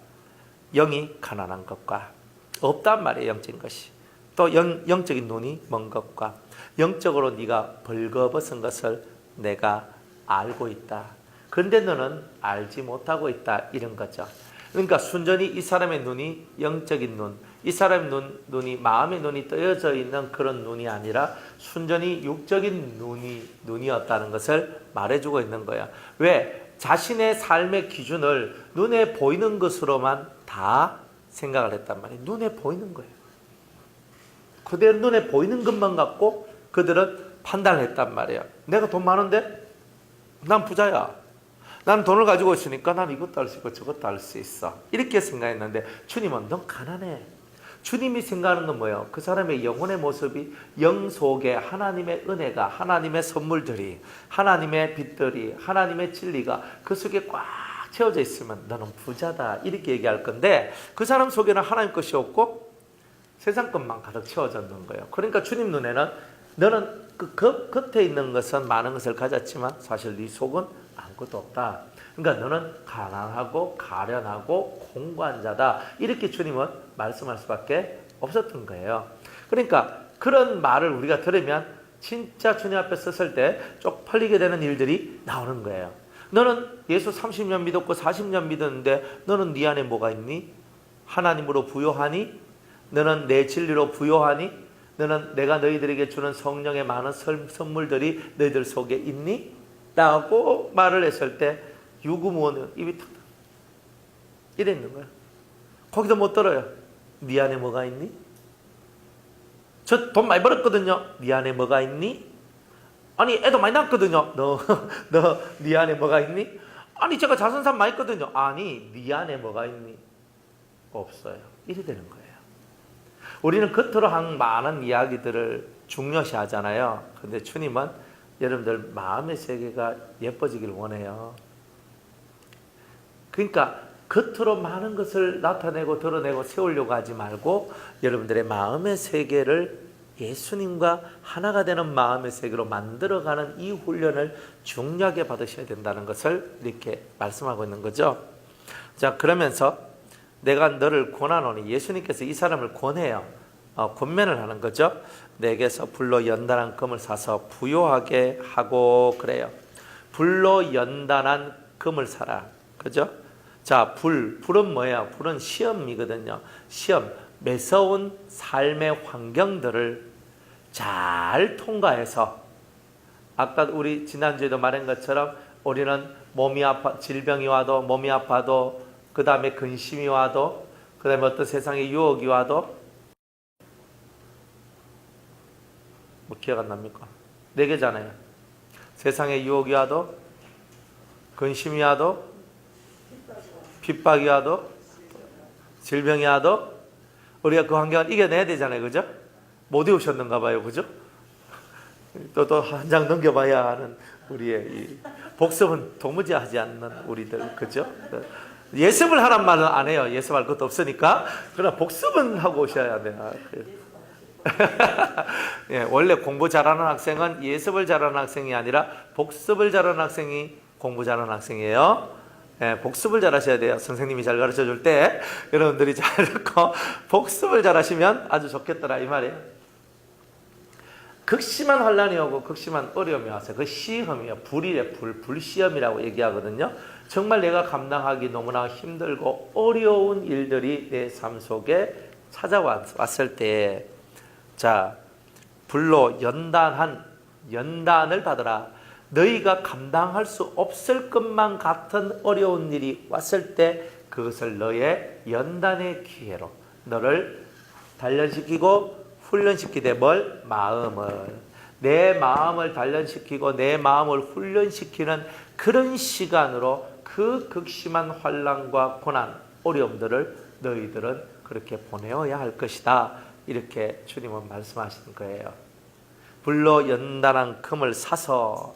영이 가난한 것과 없단 말이에요. 영적인 것이. 또 영적인 눈이 먼 것과 영적으로 네가 벌거벗은 것을 내가 알고 있다. 그런데 너는 알지 못하고 있다. 이런 거죠. 그러니까 순전히 이 사람의 눈이 영적인 눈, 이 사람의 눈이 마음의 눈이 떠여져 있는 그런 눈이 아니라 순전히 육적인 눈이었다는 것을 말해주고 있는 거야. 왜? 자신의 삶의 기준을 눈에 보이는 것으로만 다 생각을 했단 말이에요. 눈에 보이는 거예요. 그대로 눈에 보이는 것만 갖고 그들은 판단을 했단 말이에요. 내가 돈 많은데? 난 부자야. 난 돈을 가지고 있으니까 난 이것도 할 수 있고 저것도 할 수 있어. 이렇게 생각했는데 주님은 넌 가난해. 주님이 생각하는 건 뭐예요? 그 사람의 영혼의 모습이 영 속에 하나님의 은혜가, 하나님의 선물들이, 하나님의 빛들이, 하나님의 진리가 그 속에 꽉 채워져 있으면 너는 부자다. 이렇게 얘기할 건데 그 사람 속에는 하나님 것이 없고 세상 것만 가득 채워졌는 거예요. 그러니까 주님 눈에는 너는 그 겉에 있는 것은 많은 것을 가졌지만 사실 네 속은 아무것도 없다. 그러니까 너는 가난하고 가련하고 공고한 자다. 이렇게 주님은 말씀할 수밖에 없었던 거예요. 그러니까 그런 말을 우리가 들으면 진짜 주님 앞에 섰을 때 쪽팔리게 되는 일들이 나오는 거예요. 너는 예수 30년 믿었고 40년 믿었는데 너는 네 안에 뭐가 있니? 하나님으로 부요하니? 너는 내 진리로 부요하니? 너는 내가 너희들에게 주는 성령의 많은 선물들이 너희들 속에 있니? 라고 말을 했을 때 유구무원은 입이 탁 이래 있는 거야. 거기도 못 들어요. 네 안에 뭐가 있니? 저 돈 많이 벌었거든요. 네 안에 뭐가 있니? 아니 애도 많이 낳았거든요. 너 네 안에 뭐가 있니? 아니 제가 자선산 많이 했거든요. 아니 네 안에 뭐가 있니? 없어요. 이래 되는 거예요. 우리는 겉으로 한 많은 이야기들을 중요시 하잖아요. 근데 주님은 여러분들 마음의 세계가 예뻐지길 원해요. 그러니까 겉으로 많은 것을 나타내고 드러내고 세우려고 하지 말고 여러분들의 마음의 세계를 예수님과 하나가 되는 마음의 세계로 만들어가는 이 훈련을 중요하게 받으셔야 된다는 것을 이렇게 말씀하고 있는 거죠. 자, 그러면서 내가 너를 권하노니, 예수님께서 이 사람을 권해요. 권면을 하는 거죠. 내게서 불로 연단한 금을 사서 부요하게 하고 그래요. 불로 연단한 금을 사라. 그죠? 자, 불은 뭐예요? 불은 시험이거든요. 시험, 매서운 삶의 환경들을 잘 통과해서, 아까 우리 지난주에도 말한 것처럼 우리는 몸이 아파, 질병이 와도, 몸이 아파도, 그 다음에 근심이 와도, 그 다음에 어떤 세상의 유혹이 와도, 뭐 기억 안 납니까? 4개잖아요. 세상의 유혹이 와도, 근심이 와도, 핍박이 와도, 질병이 와도 우리가 그 환경을 이겨내야 되잖아요. 그죠? 못 이우셨는가 봐요. 그죠? 또 한 장 넘겨봐야 하는 우리의 이 복습은 도무지 하지 않는 우리들. 그죠? 예습을 하란 말은 안 해요. 예습할 것도 없으니까. 그러나 복습은 하고 오셔야 돼요. 예, 원래 공부 잘하는 학생은 예습을 잘하는 학생이 아니라 복습을 잘하는 학생이 공부 잘하는 학생이에요. 예, 복습을 잘하셔야 돼요. 선생님이 잘 가르쳐 줄 때 여러분들이 잘 듣고 복습을 잘하시면 아주 좋겠더라 이 말이에요. 극심한 환란이 오고 극심한 어려움이 와서 그 시험이에요. 불이래 불시험이라고 얘기하거든요. 정말 내가 감당하기 너무나 힘들고 어려운 일들이 내 삶 속에 찾아왔을 때, 자, 불로 연단을 받으라. 너희가 감당할 수 없을 것만 같은 어려운 일이 왔을 때 그것을 너의 연단의 기회로 너를 단련시키고 훈련시키되 뭘? 마음을. 내 마음을 단련시키고 내 마음을 훈련시키는 그런 시간으로 그 극심한 환난과 고난, 어려움들을 너희들은 그렇게 보내어야 할 것이다. 이렇게 주님은 말씀하시는 거예요. 불로 연단한 금을 사서,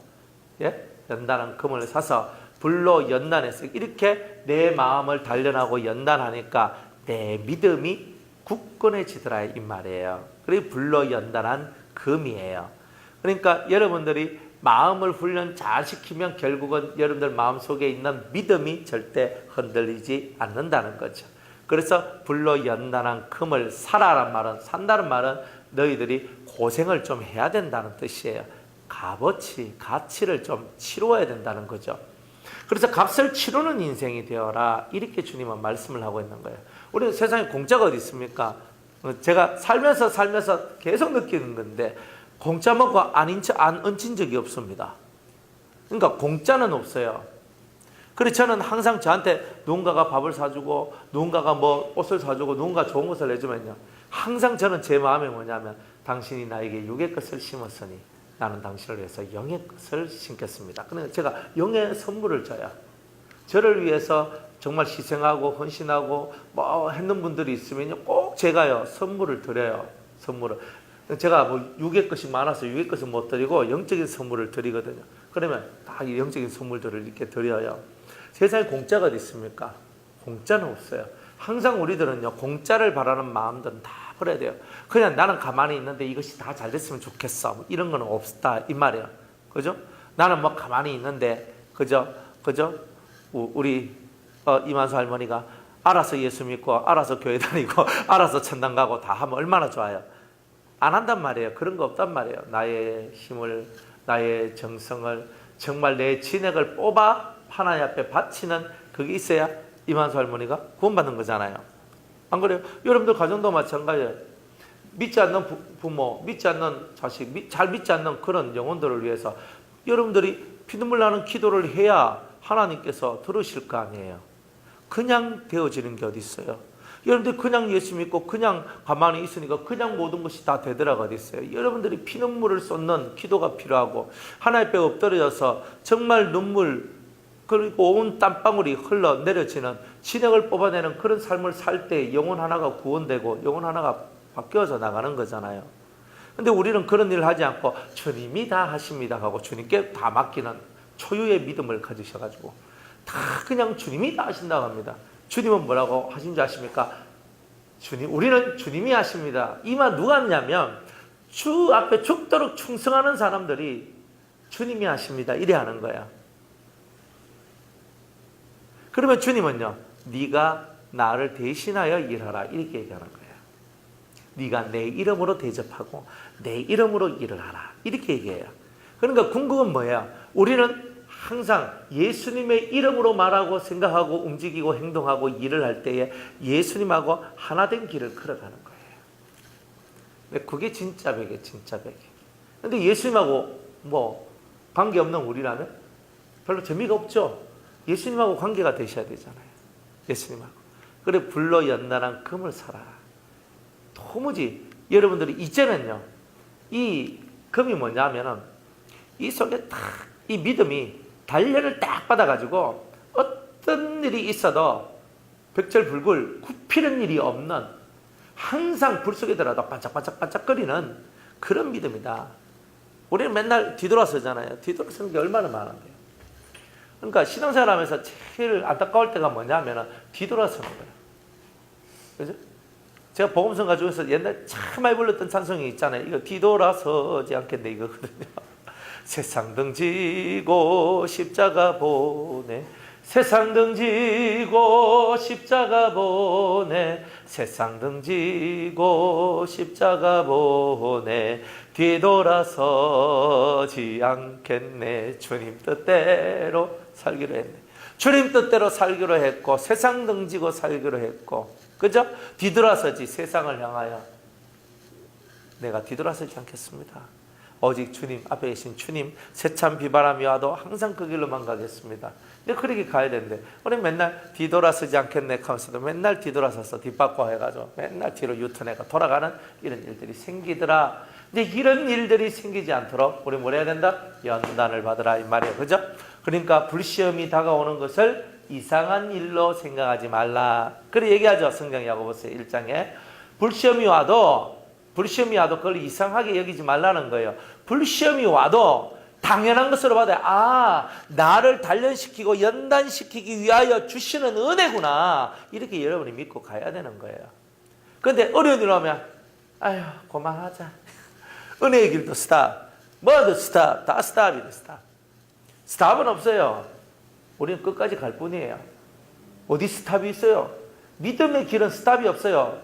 예? 연단한 금을 사서 불로 연단해서 이렇게 내 마음을 단련하고 연단하니까 내 믿음이 굳건해지더라 이 말이에요. 그게 불로 연단한 금이에요. 그러니까 여러분들이 마음을 훈련 잘 시키면 결국은 여러분들 마음속에 있는 믿음이 절대 흔들리지 않는다는 거죠. 그래서 불로 연단한 금을 사라란 말은, 산다는 말은 너희들이 고생을 좀 해야 된다는 뜻이에요. 값어치, 가치를 좀 치루어야 된다는 거죠. 그래서 값을 치르는 인생이 되어라. 이렇게 주님은 말씀을 하고 있는 거예요. 우리는 세상에 공짜가 어디 있습니까? 제가 살면서 계속 느끼는 건데 공짜 먹고 안 얹힌 적이 없습니다. 그러니까 공짜는 없어요. 그래서 저는 항상 저한테 누군가가 밥을 사주고 누군가가 뭐 옷을 사주고 누군가 좋은 것을 해주면요, 항상 저는 제 마음에 뭐냐면 당신이 나에게 육의 것을 심었으니 나는 당신을 위해서 영의 것을 심겠습니다. 그러니까 제가 영의 선물을 줘요. 저를 위해서 정말 희생하고 헌신하고 뭐 했는 분들이 있으면 꼭 제가요 선물을 드려요. 선물을. 제가 뭐 육의 것이 많아서 육의 것은 못 드리고 영적인 선물을 드리거든요. 그러면 다 영적인 선물들을 이렇게 드려요. 세상에 공짜가 어디 있습니까? 공짜는 없어요. 항상 우리들은요 공짜를 바라는 마음들은 다 버려야 돼요. 그냥 나는 가만히 있는데 이것이 다 잘 됐으면 좋겠어. 뭐 이런 거는 없다 이 말이에요. 그죠? 나는 뭐 가만히 있는데 그죠? 우리 이만수 할머니가 알아서 예수 믿고 알아서 교회 다니고 알아서 천당 가고 다 하면 얼마나 좋아요. 안 한단 말이에요. 그런 거 없단 말이에요. 나의 힘을, 나의 정성을, 정말 내 진액을 뽑아 하나님 앞에 바치는 그게 있어야 이만수 할머니가 구원받는 거잖아요. 안 그래요? 여러분들 가정도 마찬가지예요. 믿지 않는 부모, 믿지 않는 자식, 잘 믿지 않는 그런 영혼들을 위해서 여러분들이 피눈물 나는 기도를 해야 하나님께서 들으실 거 아니에요. 그냥 되어지는 게 어디 있어요? 여러분들 그냥 예수 믿고 그냥 가만히 있으니까 그냥 모든 것이 다 되더라가 어디 있어요? 여러분들이 피눈물을 쏟는 기도가 필요하고 하나님 앞에 엎드려져서 정말 눈물 그리고 온 땀방울이 흘러내려지는 진액을 뽑아내는 그런 삶을 살 때 영혼 하나가 구원되고 영혼 하나가 바뀌어서 나가는 거잖아요. 근데 우리는 그런 일을 하지 않고 주님이 다 하십니다 하고 주님께 다 맡기는 초유의 믿음을 가지셔가지고 다 그냥 주님이 다 하신다고 합니다. 주님은 뭐라고 하신 줄 아십니까? 우리는 주님이 하십니다. 이 말 누가 하냐면 주 앞에 죽도록 충성하는 사람들이 주님이 하십니다. 이래 하는 거야. 그러면 주님은요, 네가 나를 대신하여 일하라 이렇게 얘기하는 거예요. 네가 내 이름으로 대접하고 내 이름으로 일을 하라 이렇게 얘기해요. 그러니까 궁극은 뭐예요? 우리는 항상 예수님의 이름으로 말하고 생각하고 움직이고 행동하고 일을 할 때에 예수님하고 하나 된 길을 걸어가는 거예요. 근데 그게 진짜 베개, 진짜 베개. 근데 예수님하고 뭐 관계없는 우리라면 별로 재미가 없죠. 예수님하고 관계가 되셔야 되잖아요. 예수님하고. 그래 불로 연단한 금을 사라. 도무지 여러분들이 이제는요, 이 금이 뭐냐면은 이 속에 딱 이 믿음이 단련을 딱 받아가지고 어떤 일이 있어도 벽절불굴 굽히는 일이 없는, 항상 불 속에 들어도 반짝반짝반짝거리는 그런 믿음이다. 우리는 맨날 뒤돌아서잖아요. 뒤돌아서는 게 얼마나 많은데요. 그러니까 신앙생활하면서 제일 안타까울 때가 뭐냐면 뒤돌아서는 거예요. 그죠? 제가 복음성가 중에서 옛날 참 많이 불렀던 찬송이 있잖아요. 이거 뒤돌아서지 않겠네 이거거든요. 세상 등지고 십자가 보내 세상 등지고 십자가 보내 세상 등지고 십자가 보내 뒤돌아서지 않겠네. 주님 뜻대로 살기로 했네. 주님 뜻대로 살기로 했고 세상 등지고 살기로 했고, 그죠? 뒤돌아서지 세상을 향하여 내가 뒤돌아서지 않겠습니다. 오직 주님 앞에 계신 주님 세찬 비바람이 와도 항상 그 길로만 가겠습니다. 근데 그렇게 가야 되는데 우리 맨날 뒤돌아서지 않겠네 하면서도 맨날 뒤돌아서서 뒷바꿔 해가지고 맨날 뒤로 유턴해가 돌아가는 이런 일들이 생기더라. 근데 이런 일들이 생기지 않도록 우리 뭘 해야 된다? 연단을 받으라 이 말이에요. 그죠? 그러니까 불시험이 다가오는 것을 이상한 일로 생각하지 말라. 그래 얘기하죠. 성경 야고보서 1장에 불시험이 와도 그걸 이상하게 여기지 말라는 거예요. 불시험이 와도 당연한 것으로 받아야 나를 단련시키고 연단시키기 위하여 주시는 은혜구나. 이렇게 여러분이 믿고 가야 되는 거예요. 그런데 어려운 일 오면 아휴 그만하자. 은혜의 길도 스탑, 뭐도 스탑, 다 스탑이네 스탑. 스탑은 없어요. 우리는 끝까지 갈 뿐이에요. 어디 스탑이 있어요? 믿음의 길은 스탑이 없어요.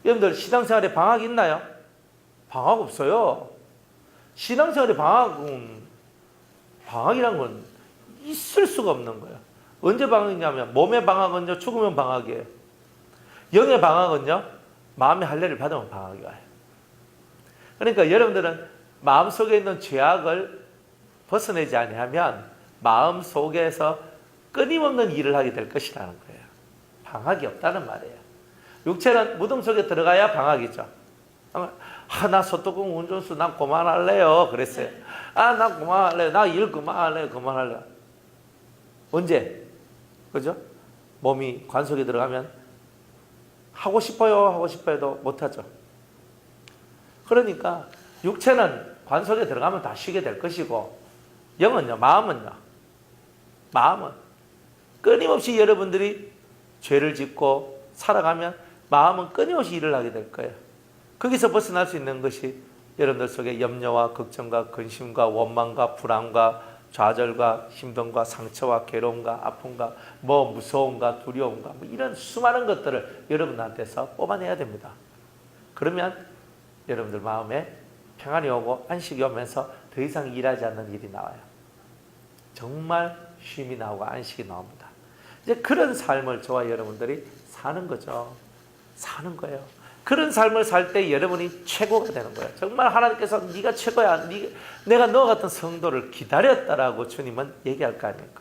여러분들 신앙생활에 방학이 있나요? 방학 없어요. 신앙생활에 방학이란 건 있을 수가 없는 거예요. 언제 방학이냐면 몸의 방학은요 죽으면 방학이에요. 영의 방학은요 마음의 할례를 받으면 방학이 와요. 그러니까 여러분들은 마음속에 있는 죄악을 벗어내지 아니하면 마음속에서 끊임없는 일을 하게 될 것이라는 거예요. 방학이 없다는 말이에요. 육체는 무덤 속에 들어가야 방학이죠. 나 소뚜껑 운전수 난 그만할래요 그랬어요. 나 그만할래요. 나 일 그만할래요. 언제? 그죠? 몸이 관 속에 들어가면 하고 싶어요 해도 못하죠. 그러니까 육체는 관 속에 들어가면 다 쉬게 될 것이고 영은요, 마음은 끊임없이 여러분들이 죄를 짓고 살아가면 마음은 끊임없이 일을 하게 될 거예요. 거기서 벗어날 수 있는 것이 여러분들 속에 염려와 걱정과 근심과 원망과 불안과 좌절과 힘듦과 상처와 괴로움과 아픔과 무서움과 두려움과 이런 수많은 것들을 여러분한테서 뽑아내야 됩니다. 그러면 여러분들 마음에 평안이 오고 안식이 오면서 더 이상 일하지 않는 일이 나와요. 정말 쉼이 나오고 안식이 나옵니다. 이제 그런 삶을 저와 여러분들이 사는 거죠. 사는 거예요. 그런 삶을 살 때 여러분이 최고가 되는 거예요. 정말 하나님께서 네가 최고야. 내가 너 같은 성도를 기다렸다라고 주님은 얘기할 거 아닙니까?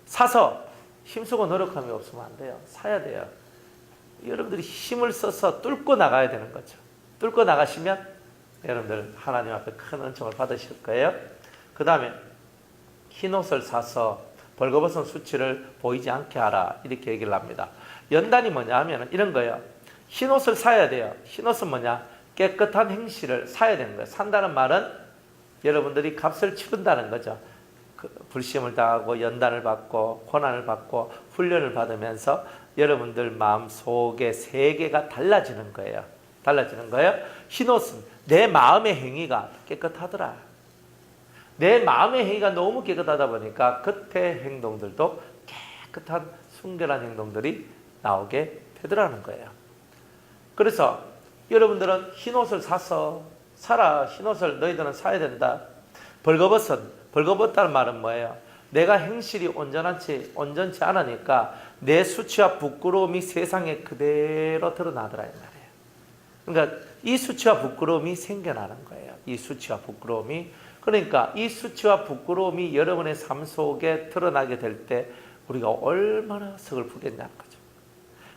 사서 힘쓰고 노력함이 없으면 안 돼요. 사야 돼요. 여러분들이 힘을 써서 뚫고 나가야 되는 거죠. 뚫고 나가시면 여러분들 하나님 앞에 큰 은총을 받으실 거예요. 그 다음에 흰옷을 사서 벌거벗은 수치를 보이지 않게 하라. 이렇게 얘기를 합니다. 연단이 뭐냐 하면 이런 거예요. 흰옷을 사야 돼요. 흰옷은 뭐냐? 깨끗한 행실을 사야 되는 거예요. 산다는 말은 여러분들이 값을 치른다는 거죠. 불시험을 당하고 연단을 받고 고난을 받고 훈련을 받으면서 여러분들 마음속의 세계가 달라지는 거예요. 달라지는 거예요. 흰옷은 내 마음의 행위가 깨끗하더라. 내 마음의 행위가 너무 깨끗하다 보니까 겉의 행동들도 깨끗한 순결한 행동들이 나오게 되더라는 거예요. 그래서 여러분들은 흰옷을 사서 살아. 흰옷을 너희들은 사야 된다. 벌거벗다는 말은 뭐예요? 내가 행실이 온전치 않으니까 내 수치와 부끄러움이 세상에 그대로 드러나더라 이 말이에요. 그러니까 이 수치와 부끄러움이 생겨나는 거예요. 이 수치와 부끄러움이. 그러니까 이 수치와 부끄러움이 여러분의 삶 속에 드러나게 될 때 우리가 얼마나 서글프겠냐는 거죠.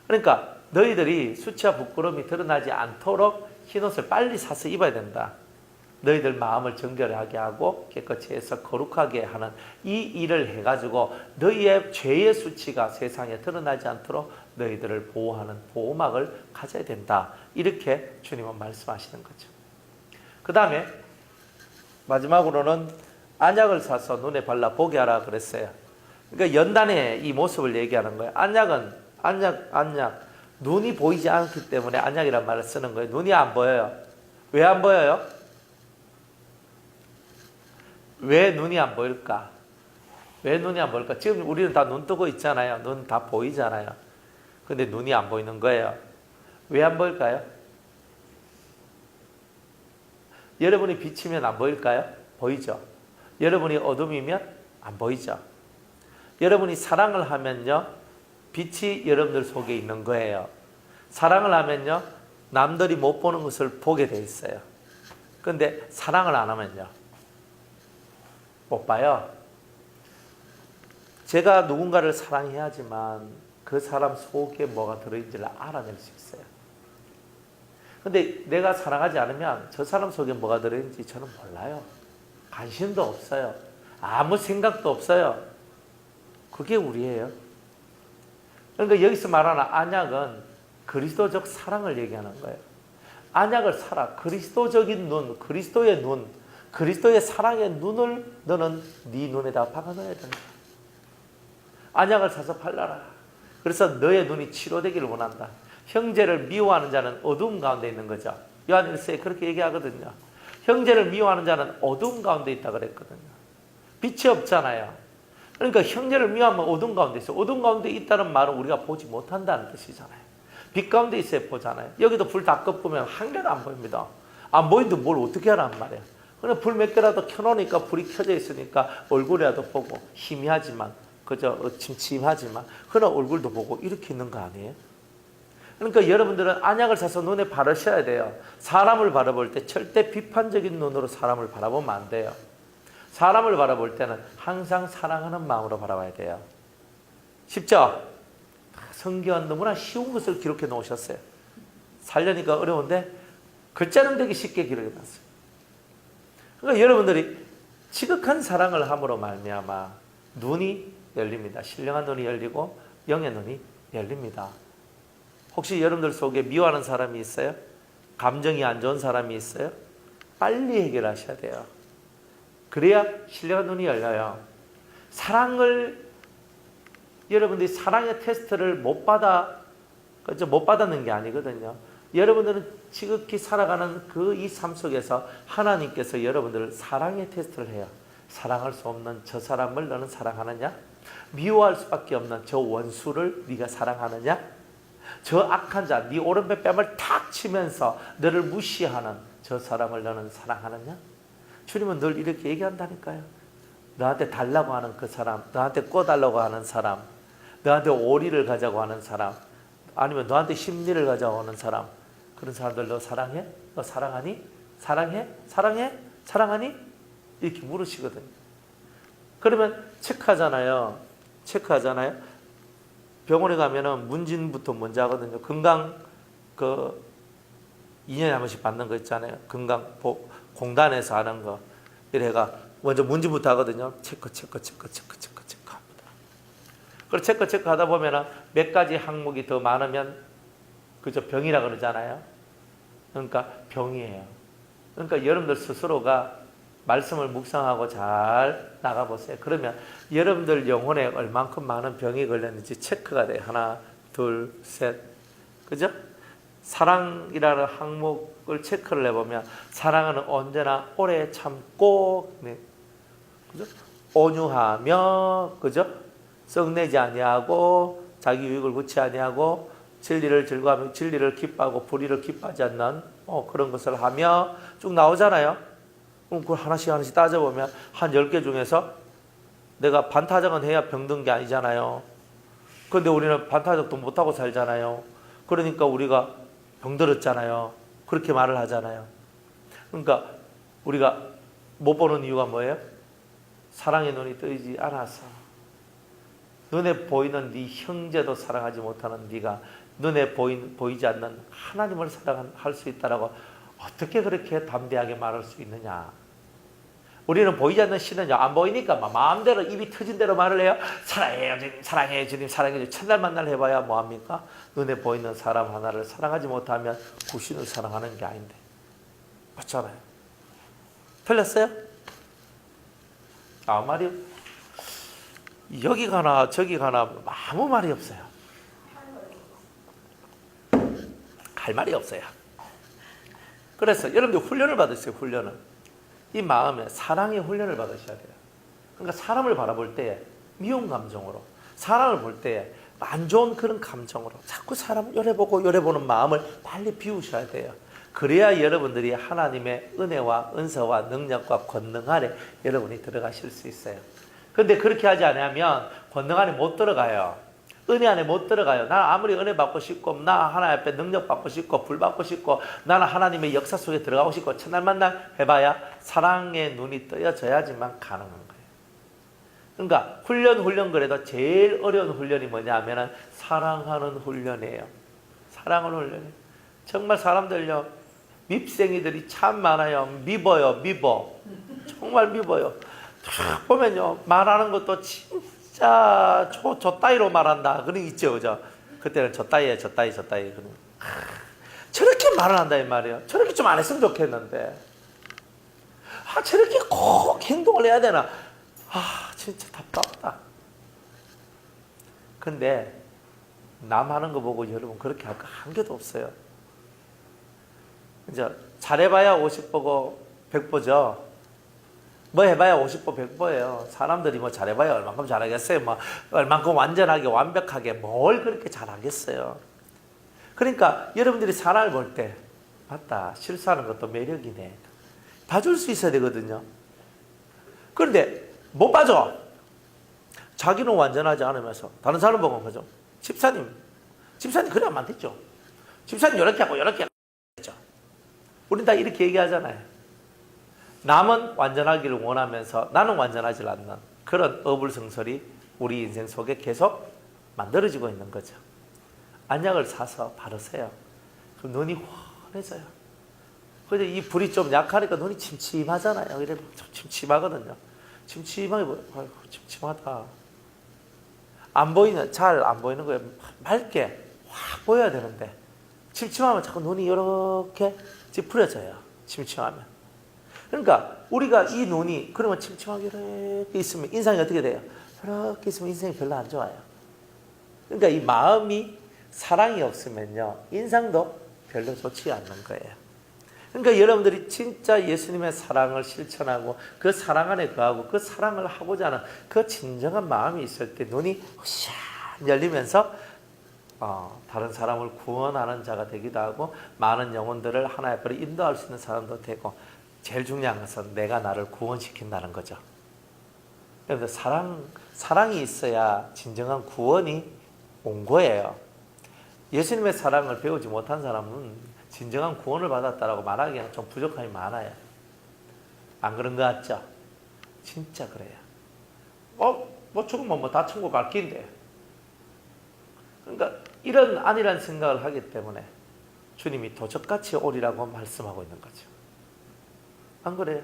그러니까 너희들이 수치와 부끄러움이 드러나지 않도록 흰옷을 빨리 사서 입어야 된다. 너희들 마음을 정결하게 하고 깨끗이 해서 거룩하게 하는 이 일을 해가지고 너희의 죄의 수치가 세상에 드러나지 않도록 너희들을 보호하는 보호막을 가져야 된다. 이렇게 주님은 말씀하시는 거죠. 그 다음에 마지막으로는 안약을 사서 눈에 발라 보게 하라 그랬어요. 그러니까 연단의 이 모습을 얘기하는 거예요. 안약 눈이 보이지 않기 때문에 안약이란 말을 쓰는 거예요. 눈이 안 보여요. 왜 안 보여요? 왜 눈이 안 보일까? 왜 눈이 안 보일까? 지금 우리는 다 눈 뜨고 있잖아요. 눈 다 보이잖아요. 근데 눈이 안 보이는 거예요. 왜 안 보일까요? 여러분이 비치면 안 보일까요? 보이죠. 여러분이 어둠이면 안 보이죠. 여러분이 사랑을 하면요, 빛이 여러분들 속에 있는 거예요. 사랑을 하면요, 남들이 못 보는 것을 보게 돼 있어요. 근데 사랑을 안 하면요, 못 봐요. 제가 누군가를 사랑해야지만 그 사람 속에 뭐가 들어있는지를 알아낼 수 있어요. 근데 내가 사랑하지 않으면 저 사람 속에 뭐가 들어있는지 저는 몰라요. 관심도 없어요. 아무 생각도 없어요. 그게 우리예요. 그러니까 여기서 말하는 안약은 그리스도적 사랑을 얘기하는 거예요. 안약을 살아. 그리스도적인 눈, 그리스도의 눈, 그리스도의 사랑의 눈을 너는 네 눈에다 박아넣어야 된다. 안약을 사서 발라라. 그래서 너의 눈이 치료되기를 원한다. 형제를 미워하는 자는 어두움 가운데 있는 거죠. 요한일서에 그렇게 얘기하거든요. 형제를 미워하는 자는 어두움 가운데 있다 그랬거든요. 빛이 없잖아요. 그러니까 형제를 미워하면 어두움 가운데 있어요. 어두움 가운데 있다는 말은 우리가 보지 못한다는 뜻이잖아요. 빛 가운데 있어야 보잖아요. 여기도 불 다 꺼보면 한 개도 안 보입니다. 안 보이는데 뭘 어떻게 하란 말이에요. 그냥 불 몇 개라도 켜놓으니까 불이 켜져 있으니까 얼굴이라도 보고 희미하지만 그저 침침하지만 그러나 얼굴도 보고 이렇게 있는 거 아니에요? 그러니까 여러분들은 안약을 사서 눈에 바르셔야 돼요. 사람을 바라볼 때 절대 비판적인 눈으로 사람을 바라보면 안 돼요. 사람을 바라볼 때는 항상 사랑하는 마음으로 바라봐야 돼요. 쉽죠? 성경은 너무나 쉬운 것을 기록해 놓으셨어요. 살려니까 어려운데 글자는 되게 쉽게 기록해 놨어요. 그러니까 여러분들이 지극한 사랑을 함으로 말미암아 눈이 열립니다. 신령한 눈이 열리고 영의 눈이 열립니다. 혹시 여러분들 속에 미워하는 사람이 있어요? 감정이 안 좋은 사람이 있어요? 빨리 해결하셔야 돼요. 그래야 신령한 눈이 열려요. 사랑을 여러분들이 사랑의 테스트를 못 받았는 게 아니거든요. 여러분들은 지극히 살아가는 그 이 삶 속에서 하나님께서 여러분들을 사랑의 테스트를 해요. 사랑할 수 없는 저 사람을 너는 사랑하느냐? 미워할 수밖에 없는 저 원수를 네가 사랑하느냐? 저 악한 자, 네 오른배 뺨을 탁 치면서 너를 무시하는 저 사람을 너는 사랑하느냐? 주님은 늘 이렇게 얘기한다니까요. 너한테 달라고 하는 그 사람, 너한테 꿔달라고 하는 사람, 너한테 오리를 가자고 하는 사람, 아니면 너한테 심리를 가자고 하는 사람, 그런 사람들 너 사랑해? 너 사랑하니? 사랑해? 사랑해? 사랑하니? 이렇게 물으시거든요. 그러면 체크하잖아요. 병원에 가면은 문진부터 먼저 하거든요. 건강 2년에 한 번씩 받는 거 있잖아요. 건강공단에서 하는 거. 이래가 먼저 문진부터 하거든요. 체크 합니다. 그리고 체크 하다 보면은 몇 가지 항목이 더 많으면 그저 병이라 그러잖아요. 그러니까 병이에요. 그러니까 여러분들 스스로가 말씀을 묵상하고 잘 나가보세요. 그러면 여러분들 영혼에 얼만큼 많은 병이 걸렸는지 체크가 돼요. 하나, 둘, 셋. 그죠? 사랑이라는 항목을 체크를 해보면 사랑은 언제나 오래 참고, 네. 그죠? 온유하며, 그죠? 썩내지 아니하고, 자기 유익을 구치 아니하고, 진리를 즐거워하며, 진리를 기뻐하고, 불의를 기뻐하지 않는 그런 것을 하며 쭉 나오잖아요. 그럼 그걸 하나씩 따져보면 한 10개 중에서 내가 반타작은 해야 병든 게 아니잖아요. 그런데 우리는 반타작도 못하고 살잖아요. 그러니까 우리가 병들었잖아요. 그렇게 말을 하잖아요. 그러니까 우리가 못 보는 이유가 뭐예요? 사랑의 눈이 뜨이지 않아서. 눈에 보이는 네 형제도 사랑하지 못하는 네가 눈에 보이지 않는 하나님을 사랑할 수 있다라고 어떻게 그렇게 담대하게 말할 수 있느냐? 우리는 보이지 않는 신은요, 안 보이니까 마음대로 입이 터진 대로 말을 해요. 사랑해요, 주님, 사랑해요, 주님, 사랑해요. 첫날 만날 해봐야 뭐합니까? 눈에 보이는 사람 하나를 사랑하지 못하면 구신을 사랑하는 게 아닌데. 맞잖아요. 틀렸어요? 아무 말이 여기 가나 저기 가나 아무 말이 없어요. 할 말이 없어요. 그래서 여러분들 훈련을 받으세요. 훈련을. 이 마음에 사랑의 훈련을 받으셔야 돼요. 그러니까 사람을 바라볼 때 미운 감정으로, 사람을 볼 때 안 좋은 그런 감정으로 자꾸 사람을 요래보는 마음을 빨리 비우셔야 돼요. 그래야 여러분들이 하나님의 은혜와 은사와 능력과 권능 아래 여러분이 들어가실 수 있어요. 그런데 그렇게 하지 않으면 권능 안에 못 들어가요. 은혜 안에 못 들어가요. 나는 아무리 은혜 받고 싶고, 나 하나님 앞에 능력 받고 싶고, 불 받고 싶고, 나는 하나님의 역사 속에 들어가고 싶고, 첫날 만날 해봐야 사랑의 눈이 떠여져야지만 가능한 거예요. 그러니까 훈련 그래도 제일 어려운 훈련이 뭐냐 하면은 사랑하는 훈련이에요. 사랑하는 훈련이에요. 정말 사람들요, 밉생이들이 참 많아요. 미워요. 정말 미워요. 쫙 보면요, 말하는 것도 진짜 저 따위로 말한다. 그런 게 있죠, 그죠? 그때는 저 따위에. 저렇게 말을 한다, 이 말이에요. 저렇게 좀 안 했으면 좋겠는데. 저렇게 꼭 행동을 해야 되나? 진짜 답답하다. 근데 남 하는 거 보고 여러분 그렇게 할 거 한 개도 없어요. 이제 잘해봐야 50보고 100보죠. 뭐 해봐야 50보 100보예요. 사람들이 뭐 잘해봐야 얼만큼 잘하겠어요. 뭐 얼만큼 완전하게 완벽하게 뭘 그렇게 잘하겠어요. 그러니까 여러분들이 사람을 볼 때 맞다, 실수하는 것도 매력이네, 봐줄 수 있어야 되거든요. 그런데 못 봐줘. 자기는 완전하지 않으면서 다른 사람 보고 그죠? 집사님 그래 하면 안 되죠. 집사님 이렇게 하고 이렇게 하죠. 우린 다 이렇게 얘기하잖아요. 남은 완전하기를 원하면서 나는 완전하지 않는 그런 어불성설이 우리 인생 속에 계속 만들어지고 있는 거죠. 안약을 사서 바르세요. 그럼 눈이 환해져요. 근데 이 불이 좀 약하니까 눈이 침침하잖아요. 이래 좀 침침하거든요. 침침하게 보여. 침침하다. 잘 안 보이는 거예요. 맑게 확 보여야 되는데 침침하면 자꾸 눈이 이렇게 찌푸려져요. 침침하면. 그러니까 우리가 이 눈이 그러면 침침하게 이렇게 있으면 인상이 어떻게 돼요? 이렇게 있으면 인상이 별로 안 좋아요. 그러니까 이 마음이 사랑이 없으면요, 인상도 별로 좋지 않는 거예요. 그러니까 여러분들이 진짜 예수님의 사랑을 실천하고 그 사랑 안에 거하고 그 사랑을 하고자 하는 그 진정한 마음이 있을 때 눈이 샤 열리면서 다른 사람을 구원하는 자가 되기도 하고 많은 영혼들을 하나의 앞으로 인도할 수 있는 사람도 되고, 제일 중요한 것은 내가 나를 구원시킨다는 거죠. 그래서 사랑이 있어야 진정한 구원이 온 거예요. 예수님의 사랑을 배우지 못한 사람은 진정한 구원을 받았다라고 말하기에는 좀 부족함이 많아요. 안 그런 것 같죠? 진짜 그래요. 뭐 죽으면 뭐 다 천국 갈 길인데. 그러니까 이런 아니란 생각을 하기 때문에 주님이 도적같이 오리라고 말씀하고 있는 거죠. 안 그래요?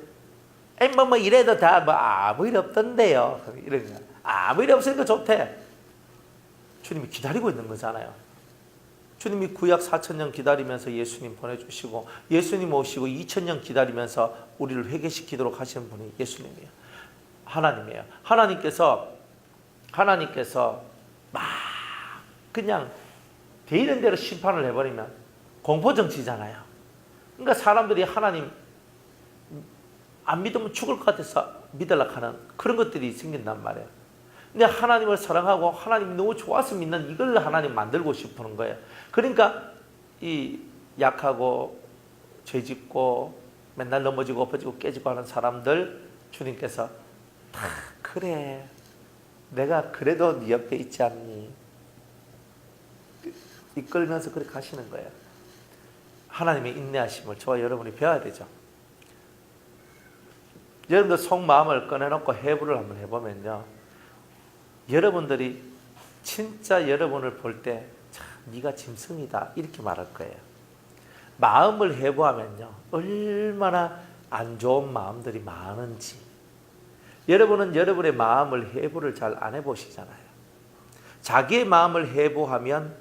뭐 이래도 다 뭐 아무 일 없던데요. 이런 거. 아무 일 없으니까 좋대. 주님이 기다리고 있는 거잖아요. 주님이 구약 4,000년 기다리면서 예수님 보내주시고, 예수님 오시고 2,000년 기다리면서 우리를 회개시키도록 하시는 분이 예수님이에요. 하나님이에요. 하나님께서 막 그냥 되는 대로 심판을 해버리면 공포정치잖아요. 그러니까 사람들이 하나님 안 믿으면 죽을 것 같아서 믿으려고 하는 그런 것들이 생긴단 말이에요. 근데 하나님을 사랑하고 하나님이 너무 좋아서 믿는 이걸 하나님 만들고 싶은 거예요. 그러니까 이 약하고 죄짓고 맨날 넘어지고 엎어지고 깨지고 하는 사람들 주님께서 그래, 내가 그래도 네 옆에 있지 않니? 이끌면서 그렇게 가시는 거예요. 하나님의 인내하심을 저와 여러분이 배워야 되죠. 여러분들 속마음을 꺼내놓고 해부를 한번 해보면요, 여러분들이 진짜 여러분을 볼 때 네가 짐승이다 이렇게 말할 거예요. 마음을 해부하면요, 얼마나 안 좋은 마음들이 많은지. 여러분은 여러분의 마음을 해부를 잘 안 해보시잖아요. 자기의 마음을 해부하면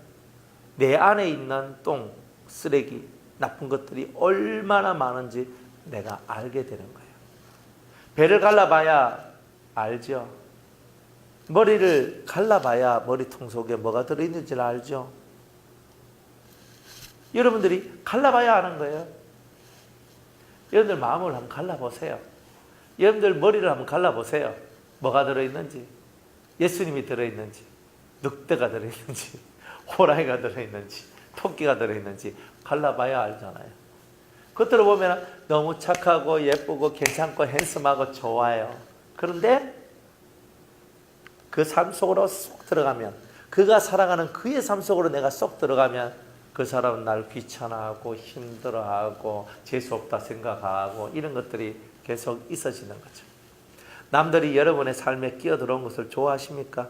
내 안에 있는 똥, 쓰레기, 나쁜 것들이 얼마나 많은지 내가 알게 되는 거예요. 배를 갈라봐야 알죠. 머리를 갈라봐야 머리통 속에 뭐가 들어있는지를 알죠. 여러분들이 갈라봐야 하는 거예요. 여러분들 마음을 한번 갈라보세요. 여러분들 머리를 한번 갈라보세요. 뭐가 들어있는지, 예수님이 들어있는지, 늑대가 들어있는지, 호랑이가 들어있는지, 토끼가 들어있는지 갈라봐야 알잖아요. 겉으로 보면 너무 착하고 예쁘고 괜찮고 핸섬하고 좋아요. 그런데 그 삶 속으로 쏙 들어가면, 그가 살아가는 그의 삶 속으로 내가 쏙 들어가면 그 사람은 날 귀찮아하고 힘들어하고 재수없다 생각하고 이런 것들이 계속 있어지는 거죠. 남들이 여러분의 삶에 끼어들어온 것을 좋아하십니까?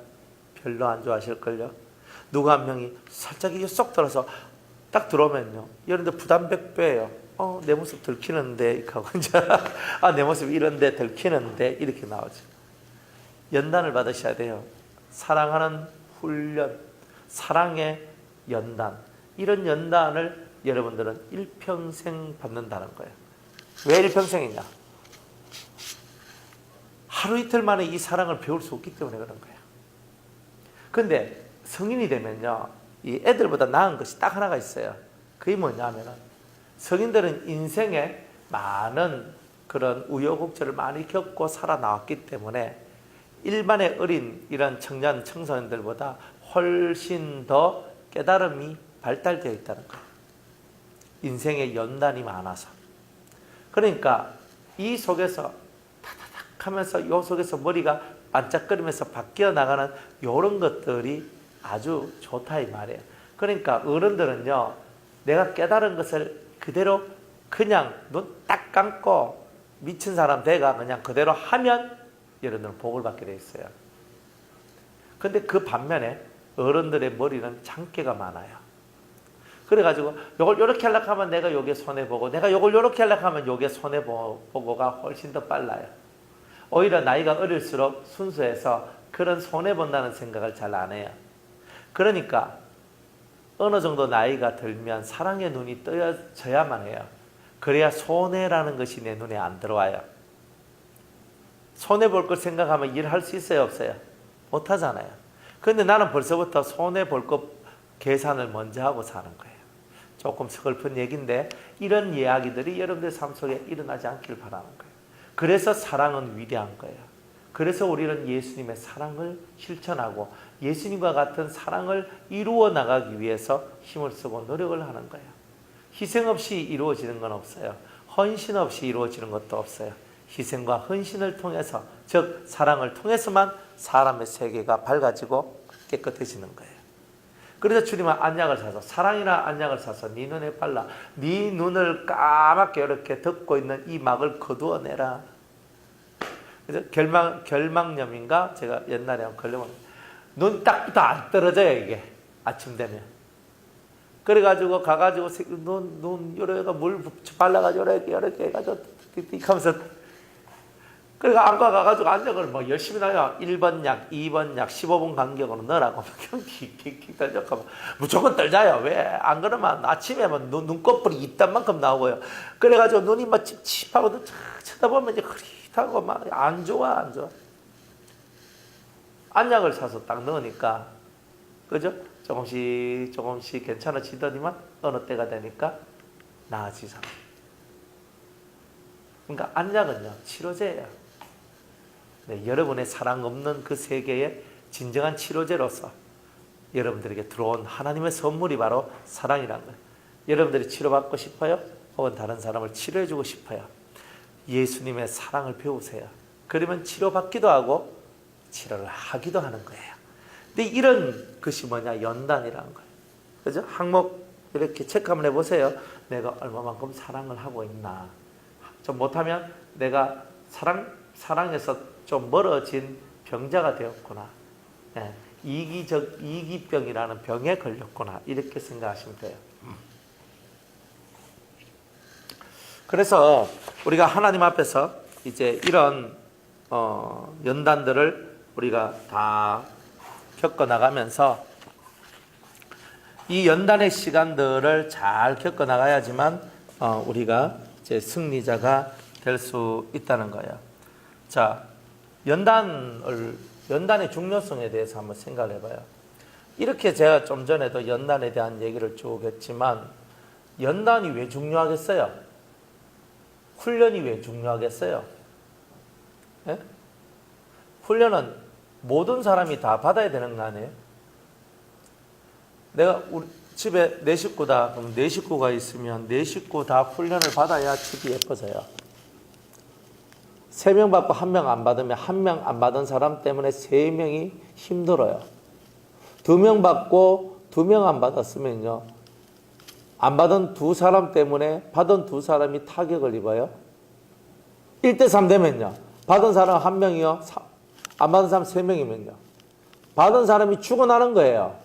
별로 안 좋아하실걸요. 누구 한 명이 살짝 이게 쏙 들어서 딱 들어오면요, 여러분들 부담 100배예요. 내 모습 들키는데 이렇게 하고 이제 내 모습 이런데 들키는데 이렇게 나오죠. 연단을 받으셔야 돼요. 사랑하는 훈련, 사랑의 연단, 이런 연단을 여러분들은 일평생 받는다는 거예요. 왜 일평생이냐? 하루 이틀 만에 이 사랑을 배울 수 없기 때문에 그런 거예요. 근데 성인이 되면요, 이 애들보다 나은 것이 딱 하나가 있어요. 그게 뭐냐면은, 성인들은 인생에 많은 그런 우여곡절을 많이 겪고 살아나왔기 때문에 일반의 어린 이런 청년, 청소년들보다 훨씬 더 깨달음이 발달되어 있다는 거예요. 인생의 연단이 많아서. 그러니까 이 속에서 타다닥 하면서 이 속에서 머리가 반짝거리면서 바뀌어 나가는 이런 것들이 아주 좋다 이 말이에요. 그러니까 어른들은요, 내가 깨달은 것을 그대로 그냥 눈 딱 감고 미친 사람 돼가 그냥 그대로 하면 여러분들은 복을 받게 돼 있어요. 근데 그 반면에 어른들의 머리는 장깨가 많아요. 그래가지고 요걸 요렇게 하려고 하면 내가 요게 손해보고, 내가 요걸 요렇게 하려고 하면 요게 손해보고가 훨씬 더 빨라요. 오히려 나이가 어릴수록 순수해서 그런 손해본다는 생각을 잘 안 해요. 그러니까 어느 정도 나이가 들면 사랑의 눈이 떠져야만 해요. 그래야 손해라는 것이 내 눈에 안 들어와요. 손해볼 걸 생각하면 일할 수 있어요, 없어요? 못하잖아요. 그런데 나는 벌써부터 손해볼 것 계산을 먼저 하고 사는 거예요. 조금 서글픈 얘기인데 이런 이야기들이 여러분들 삶 속에 일어나지 않길 바라는 거예요. 그래서 사랑은 위대한 거예요. 그래서 우리는 예수님의 사랑을 실천하고 예수님과 같은 사랑을 이루어 나가기 위해서 힘을 쓰고 노력을 하는 거예요. 희생 없이 이루어지는 건 없어요. 헌신 없이 이루어지는 것도 없어요. 희생과 헌신을 통해서, 즉 사랑을 통해서만 사람의 세계가 밝아지고 깨끗해지는 거예요. 그래서 주님은 안약을 사서, 사랑이나 안약을 사서 네 눈에 발라 네 눈을 까맣게 이렇게 덮고 있는 이 막을 거두어내라. 그래서 결막염인가 제가 옛날에 걸려본, 눈 딱부터 안 떨어져요 이게 아침 되면. 그래가지고 가가지고 눈 요래가 물 발라가지고 이렇게 해가지고 띡띡 하면서, 그러니까 안과 가가지고 안약을 뭐 열심히 나요. 1번 약, 2번 약, 15분 간격으로 넣으라고 그냥 킥킥 떨려고 무조건 떨자요. 왜? 안 그러면 아침에 뭐 눈꺼풀이 이딴 만큼 나오고요. 그래가지고 눈이 막 찝찝하고 쳐다보면 이제 흐릿하고 막 안 좋아, 안 좋아. 안약을 사서 딱 넣으니까, 그죠? 조금씩 괜찮아지더니만 어느 때가 되니까 나아지잖아. 그러니까 안약은요, 치료제예요. 네, 여러분의 사랑 없는 그 세계의 진정한 치료제로서 여러분들에게 들어온 하나님의 선물이 바로 사랑이라는 거예요. 여러분들이 치료받고 싶어요? 혹은 다른 사람을 치료해주고 싶어요? 예수님의 사랑을 배우세요. 그러면 치료받기도 하고 치료를 하기도 하는 거예요. 근데 이런 것이 뭐냐? 연단이라는 거예요. 그죠? 항목 이렇게 체크 한번 해보세요. 내가 얼마만큼 사랑을 하고 있나. 좀 못하면 내가 사랑에서 좀 멀어진 병자가 되었구나. 네. 이기병이라는 병에 걸렸구나. 이렇게 생각하시면 돼요. 그래서 우리가 하나님 앞에서 이제 이런 연단들을 우리가 다 겪어나가면서 이 연단의 시간들을 잘 겪어나가야지만 우리가 이제 승리자가 될 수 있다는 거예요. 자, 연단의 중요성에 대해서 한번 생각을 해봐요. 이렇게 제가 좀 전에도 연단에 대한 얘기를 쭉 했지만 연단이 왜 중요하겠어요? 훈련이 왜 중요하겠어요? 예? 훈련은 모든 사람이 다 받아야 되는 거 아니에요? 내가 우리 집에 네 식구다. 그럼 네 식구가 있으면 네 식구 다 훈련을 받아야 집이 예뻐져요. 3명 받고 1명 안 받으면 1명 안 받은 사람 때문에 3명이 힘들어요. 2명 받고 2명 안 받았으면요. 안 받은 2사람 때문에 받은 2사람이 타격을 입어요. 1대3 되면요. 받은 사람 1명이요. 안 받은 사람 3명이면요. 받은 사람이 죽어나는 거예요.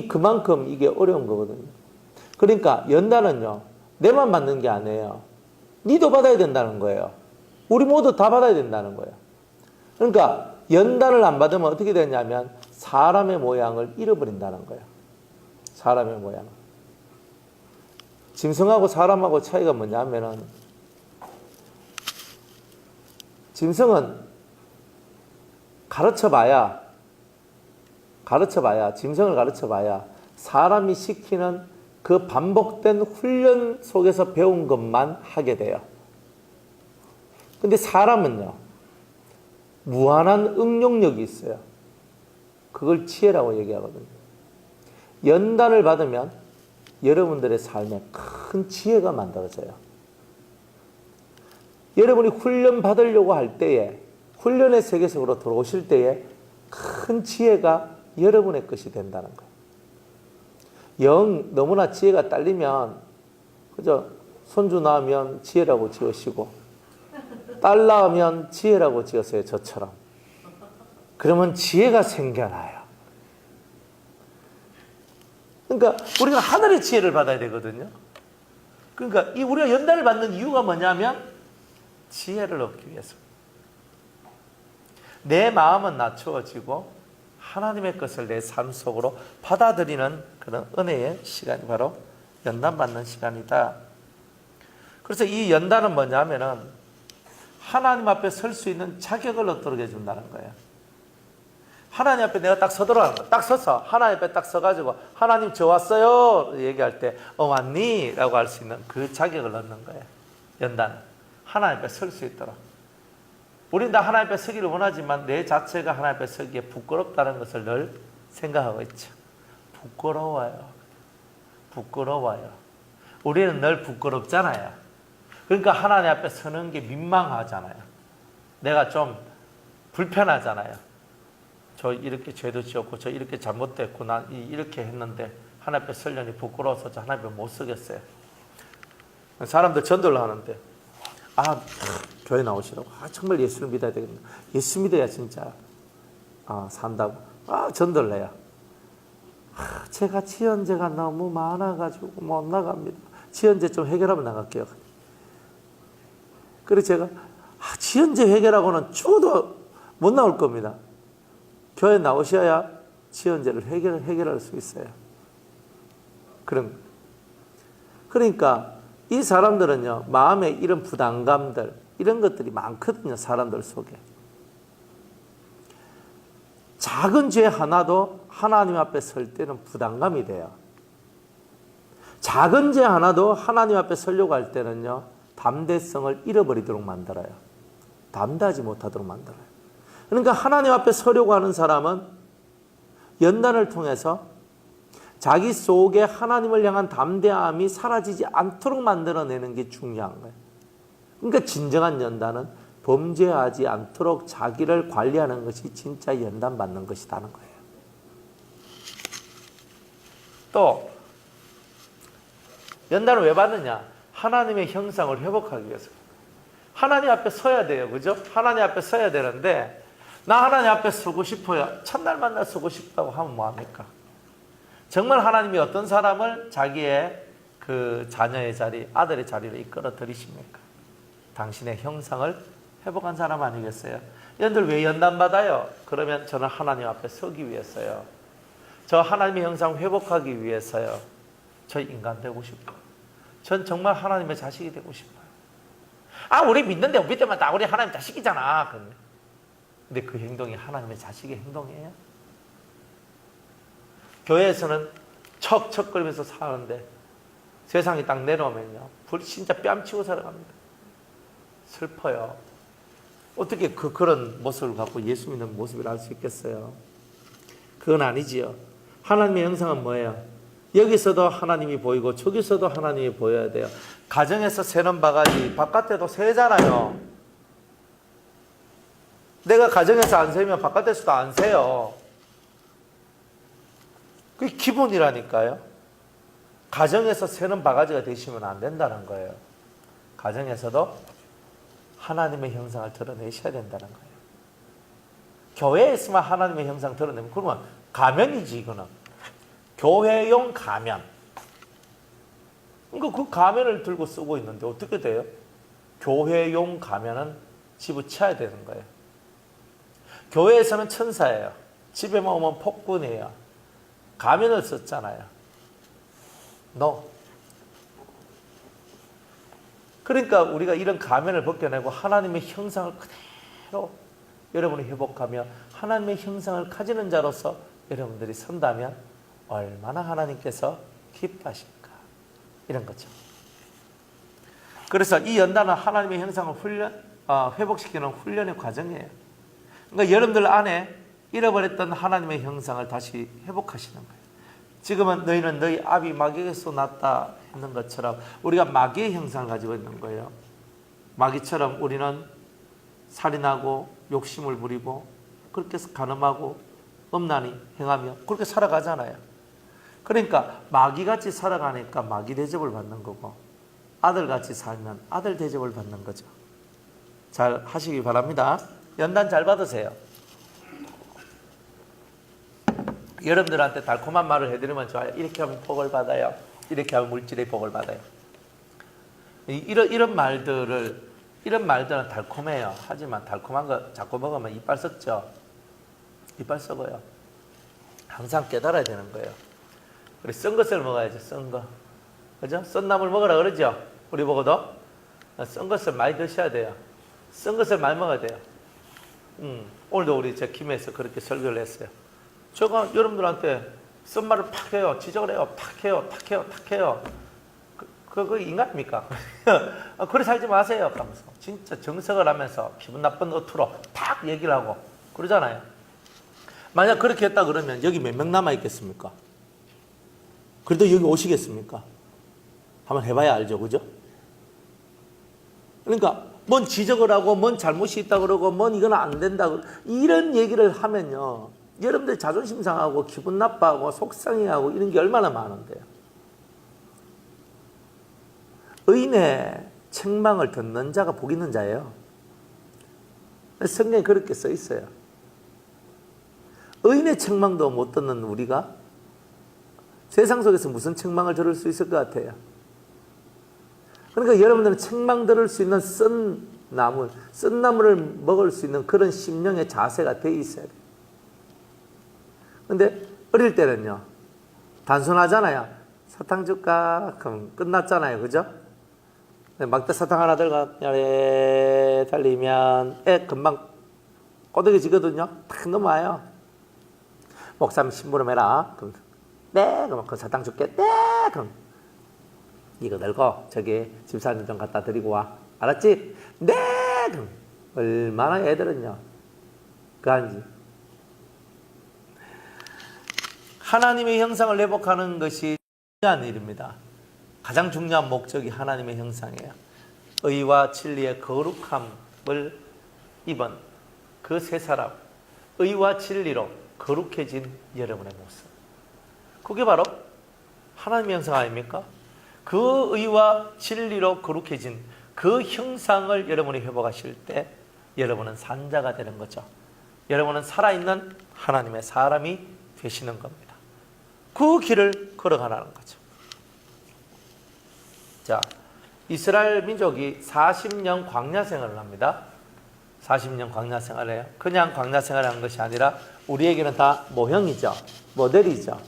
그만큼 이게 어려운 거거든요. 그러니까 연단은요. 내만 받는 게 아니에요. 니도 받아야 된다는 거예요. 우리 모두 다 받아야 된다는 거예요. 그러니까 연단을 안 받으면 어떻게 되냐면 사람의 모양을 잃어버린다는 거예요. 사람의 모양. 짐승하고 사람하고 차이가 뭐냐면은 짐승은 짐승을 가르쳐봐야 사람이 시키는 그 반복된 훈련 속에서 배운 것만 하게 돼요. 근데 사람은요, 무한한 응용력이 있어요. 그걸 지혜라고 얘기하거든요. 연단을 받으면 여러분들의 삶에 큰 지혜가 만들어져요. 여러분이 훈련 받으려고 할 때에, 훈련의 세계 속으로 들어오실 때에 큰 지혜가 여러분의 것이 된다는 거예요. 너무나 지혜가 딸리면, 그죠? 손주 낳으면 지혜라고 지으시고, 딸 낳으면 지혜라고 지었어요, 저처럼. 그러면 지혜가 생겨나요. 그러니까 우리가 하늘의 지혜를 받아야 되거든요. 그러니까 우리가 연단을 받는 이유가 뭐냐면 지혜를 얻기 위해서. 내 마음은 낮추어지고 하나님의 것을 내 삶 속으로 받아들이는 그런 은혜의 시간이 바로 연단 받는 시간이다. 그래서 이 연단은 뭐냐면은 하나님 앞에 설 수 있는 자격을 얻도록 해준다는 거예요. 하나님 앞에 내가 딱 서도록 하는 거예요. 딱 서서 하나님 앞에 딱 서가지고 하나님 저 왔어요 얘기할 때 왔니? 라고 할 수 있는 그 자격을 얻는 거예요. 연단은 하나님 앞에 설 수 있도록. 우리는 다 하나님 앞에 서기를 원하지만 내 자체가 하나님 앞에 서기에 부끄럽다는 것을 늘 생각하고 있죠. 부끄러워요. 우리는 늘 부끄럽잖아요. 그러니까 하나님 앞에 서는 게 민망하잖아요. 내가 좀 불편하잖아요. 저 이렇게 죄도 지었고 저 이렇게 잘못됐고 난 이렇게 했는데 하나님 앞에 서려니 부끄러워서 저 하나님 앞에 못 서겠어요. 사람들 전도를 하는데 교회 나오시라고. 정말 예수를 믿어야 되겠네. 예수 믿어야 진짜 산다고. 전도를 해요. 제가 지연제가 너무 많아가지고 못 나갑니다. 지연제 좀 해결하면 나갈게요. 그래서 제가 지연제 해결하고는 죽어도 못 나올 겁니다. 교회 나오셔야 지연제를 해결할 수 있어요. 그러니까 이 사람들은요, 마음에 이런 부담감들, 이런 것들이 많거든요, 사람들 속에. 작은 죄 하나도 하나님 앞에 설 때는 부담감이 돼요. 작은 죄 하나도 하나님 앞에 서려고 할 때는요, 담대성을 잃어버리도록 만들어요. 담대하지 못하도록 만들어요. 그러니까 하나님 앞에 서려고 하는 사람은 연단을 통해서 자기 속에 하나님을 향한 담대함이 사라지지 않도록 만들어내는 게 중요한 거예요. 그러니까 진정한 연단은 범죄하지 않도록 자기를 관리하는 것이 진짜 연단 받는 것이라는 거예요. 또 연단을 왜 받느냐? 하나님의 형상을 회복하기 위해서. 하나님 앞에 서야 돼요. 그죠? 하나님 앞에 서야 되는데 나 하나님 앞에 서고 싶어요. 첫날 만나 서고 싶다고 하면 뭐합니까? 정말 하나님이 어떤 사람을 자기의 그 자녀의 자리, 아들의 자리로 이끌어 들이십니까? 당신의 형상을 회복한 사람 아니겠어요? 여러분들 왜 연단받아요? 그러면 저는 하나님 앞에 서기 위해서요. 저 하나님의 형상 회복하기 위해서요. 저 인간 되고 싶어요. 전 정말 하나님의 자식이 되고 싶어요. 우리 믿는데 믿으면 다 우리 하나님 자식이잖아. 근데 그 행동이 하나님의 자식의 행동이에요? 교회에서는 척척거리면서 사는데 세상이 딱 내려오면요, 진짜 뺨치고 살아갑니다. 슬퍼요. 어떻게 그런 모습을 갖고 예수 믿는 모습을 알 수 있겠어요? 그건 아니지요. 하나님의 형상은 뭐예요? 여기서도 하나님이 보이고 저기서도 하나님이 보여야 돼요. 가정에서 새는 바가지 바깥에도 새잖아요. 내가 가정에서 안 새면 바깥에서도 안 새요. 그게 기본이라니까요. 가정에서 새는 바가지가 되시면 안 된다는 거예요. 가정에서도 하나님의 형상을 드러내셔야 된다는 거예요. 교회에 있으면 하나님의 형상 드러내면 그러면 가면이지, 이거는. 교회용 가면. 그러니까 그 가면을 들고 쓰고 있는데 어떻게 돼요? 교회용 가면은 집어쳐야 되는 거예요. 교회에서는 천사예요. 집에만 오면 폭군이에요. 가면을 썼잖아요. No. 그러니까 우리가 이런 가면을 벗겨내고 하나님의 형상을 그대로 여러분이 회복하며 하나님의 형상을 가지는 자로서 여러분들이 선다면 얼마나 하나님께서 기뻐하실까, 이런 거죠. 그래서 이 연단은 하나님의 형상을 회복시키는 훈련의 과정이에요. 그러니까 여러분들 안에 잃어버렸던 하나님의 형상을 다시 회복하시는 거예요. 지금은 너희는 너희 아비 마귀에서 났다 했는 것처럼 우리가 마귀의 형상을 가지고 있는 거예요. 마귀처럼 우리는 살인하고 욕심을 부리고 그렇게 가늠하고 음란히 행하며 그렇게 살아가잖아요. 그러니까 마귀같이 살아가니까 마귀 대접을 받는 거고, 아들같이 살면 아들 대접을 받는 거죠. 잘 하시기 바랍니다. 연단 잘 받으세요. 여러분들한테 달콤한 말을 해드리면 좋아요. 이렇게 하면 복을 받아요. 이렇게 하면 물질의 복을 받아요. 이런 말들은 달콤해요. 하지만 달콤한 거 자꾸 먹으면 이빨 썩죠. 이빨 썩어요. 항상 깨달아야 되는 거예요. 우리 쓴 것을 먹어야죠. 쓴 거. 그죠? 쓴 나물 먹으라 그러죠? 우리 보고도. 쓴 것을 많이 드셔야 돼요. 쓴 것을 많이 먹어야 돼요. 오늘도 우리 저 김에서 그렇게 설교를 했어요. 제가 여러분들한테 쓴 말을 팍 해요. 지적을 해요. 탁 해요. 탁 해요. 탁 해요. 그 인간입니까? 그래 살지 마세요. 하면서. 진짜 정색을 하면서 기분 나쁜 어투로 탁 얘기를 하고 그러잖아요. 만약 그렇게 했다 그러면 여기 몇 명 남아있겠습니까? 그래도 여기 오시겠습니까? 한번 해봐야 알죠. 그죠? 그러니까 뭔 지적을 하고 뭔 잘못이 있다 그러고 뭔 이건 안 된다 그러고 이런 얘기를 하면요, 여러분들 자존심 상하고 기분 나빠하고 속상해하고 이런 게 얼마나 많은데요. 의인의 책망을 듣는 자가 복 있는 자예요. 성경에 그렇게 써 있어요. 의인의 책망도 못 듣는 우리가 세상 속에서 무슨 책망을 들을 수 있을 것 같아요? 그러니까 여러분들은 책망 들을 수 있는 쓴 나물을 먹을 수 있는 그런 심령의 자세가 돼 있어야 돼요. 근데 어릴 때는요, 단순하잖아요. 사탕 줄까? 그럼 끝났잖아요. 그죠? 막대 사탕 하나 들고 달리면 금방 꼬드겨지거든요. 탁 넘어와요. 목사님 심부름해라. 그럼 네, 그럼 그 사탕 줄게. 네, 그럼 이거 들고 저기 집사님 좀 갖다 드리고 와. 알았지? 네, 그럼 얼마나 애들은요 그한지. 하나님의 형상을 회복하는 것이 중요한 일입니다. 가장 중요한 목적이 하나님의 형상이에요. 의와 진리의 거룩함을 입은 그 세 사람, 의와 진리로 거룩해진 여러분의 모습, 그게 바로 하나님의 형상 아닙니까? 그 의와 진리로 거룩해진 그 형상을 여러분이 회복하실 때 여러분은 산자가 되는 거죠. 여러분은 살아있는 하나님의 사람이 되시는 겁니다. 그 길을 걸어가라는 거죠. 자, 이스라엘 민족이 40년 광야 생활을 합니다. 40년 광야 생활을 해요. 그냥 광야 생활을 한 것이 아니라 우리에게는 다 모형이죠. 모델이죠.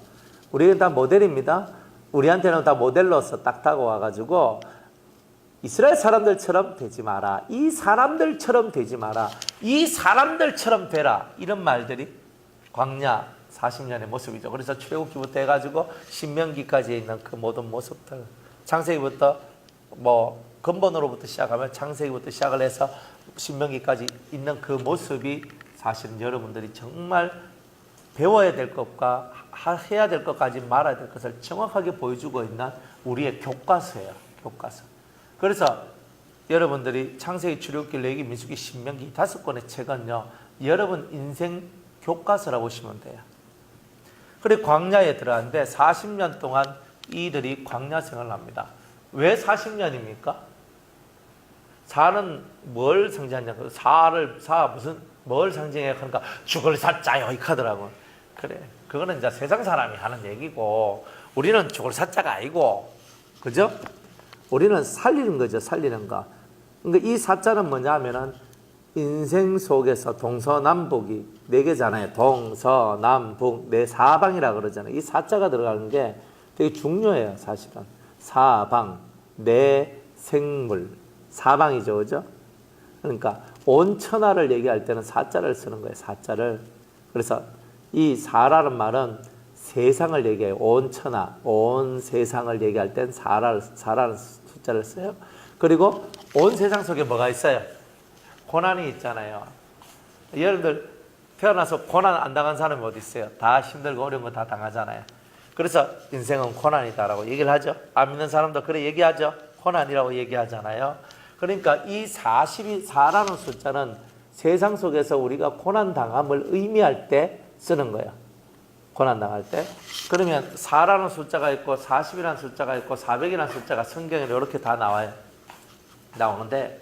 우리에게는 다 모델입니다. 우리한테는 다 모델로서 딱 타고 와가지고 이스라엘 사람들처럼 되지 마라. 이 사람들처럼 되지 마라. 이 사람들처럼 되라. 이런 말들이 광야 40년의 모습이죠. 그래서 출애굽기부터 해가지고 신명기까지 있는 그 모든 모습들, 창세기부터 뭐 근본으로부터 시작하면 창세기부터 시작을 해서 신명기까지 있는 그 모습이 사실은 여러분들이 정말 배워야 될 것과 해야 될 것까지 말아야 될 것을 정확하게 보여주고 있는 우리의 교과서예요. 교과서. 그래서 여러분들이 창세기, 출애굽기, 레위기, 민수기, 신명기 5권의 책은요, 여러분 인생 교과서라고 보시면 돼요. 그리고 광야에 들어갔는데 40년 동안 이들이 광야 생활을 합니다. 왜 40년입니까? 4는 뭘 상징하냐? 뭘 상징해? 그러니까 죽을 사자요 이 카더라고. 그래, 그거는 이제 세상 사람이 하는 얘기고, 우리는 죽을 사자가 아니고, 그죠? 우리는 살리는 거죠, 살리는 거. 그러니까 이 사자는 뭐냐면은 인생 속에서 동서남북이 4개잖아요. 동서남북, 네 사방이라 그러잖아요. 이 사자가 들어가는 게 되게 중요해요, 사실은. 사방, 네 생물, 사방이죠, 그죠? 그러니까 온 천하를 얘기할 때는 사자를 쓰는 거예요, 사자를. 그래서 이 사라는 말은 세상을 얘기해요. 온 천하, 온 세상을 얘기할 땐 사라는 숫자를 써요. 그리고 온 세상 속에 뭐가 있어요? 고난이 있잖아요. 여러분들 태어나서 고난 안 당한 사람이 어디 있어요? 다 힘들고 어려운 거 다 당하잖아요. 그래서 인생은 고난이다라고 얘기를 하죠. 안 믿는 사람도 그래 얘기하죠. 고난이라고 얘기하잖아요. 그러니까 이 44라는 숫자는 세상 속에서 우리가 고난 당함을 의미할 때 쓰는 거예요. 고난 당할 때. 그러면 4라는 숫자가 있고 40이라는 숫자가 있고 400이라는 숫자가 성경에 이렇게 다 나와요. 나오는데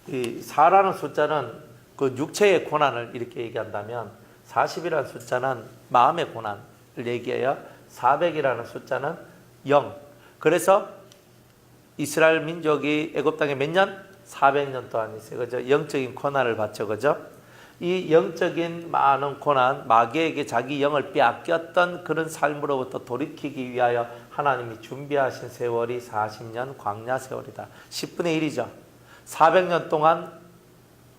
이 4라는 숫자는 그 육체의 고난을 이렇게 얘기한다면 40이라는 숫자는 마음의 고난을 얘기해요. 400이라는 숫자는 영. 그래서 이스라엘 민족이 애굽 땅에 몇 년? 400년 동안 있어요. 그죠? 영적인 고난을 받죠. 그죠? 이 영적인 많은 고난, 마귀에게 자기 영을 빼앗겼던 그런 삶으로부터 돌이키기 위하여 하나님이 준비하신 세월이 40년 광야 세월이다. 10분의 1이죠. 400년 동안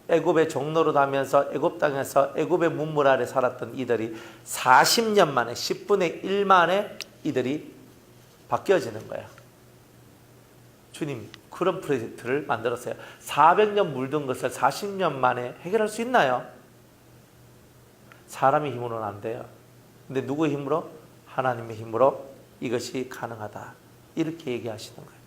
애굽의 종노릇 하면서 애굽 땅에서 애굽의 문물 아래 살았던 이들이 40년 만에 10분의 1 만에 이들이 바뀌어지는 거예요. 주님 그런 프로젝트를 만들었어요. 400년 물든 것을 40년 만에 해결할 수 있나요? 사람의 힘으로는 안 돼요. 근데 누구의 힘으로? 하나님의 힘으로 이것이 가능하다. 이렇게 얘기하시는 거예요.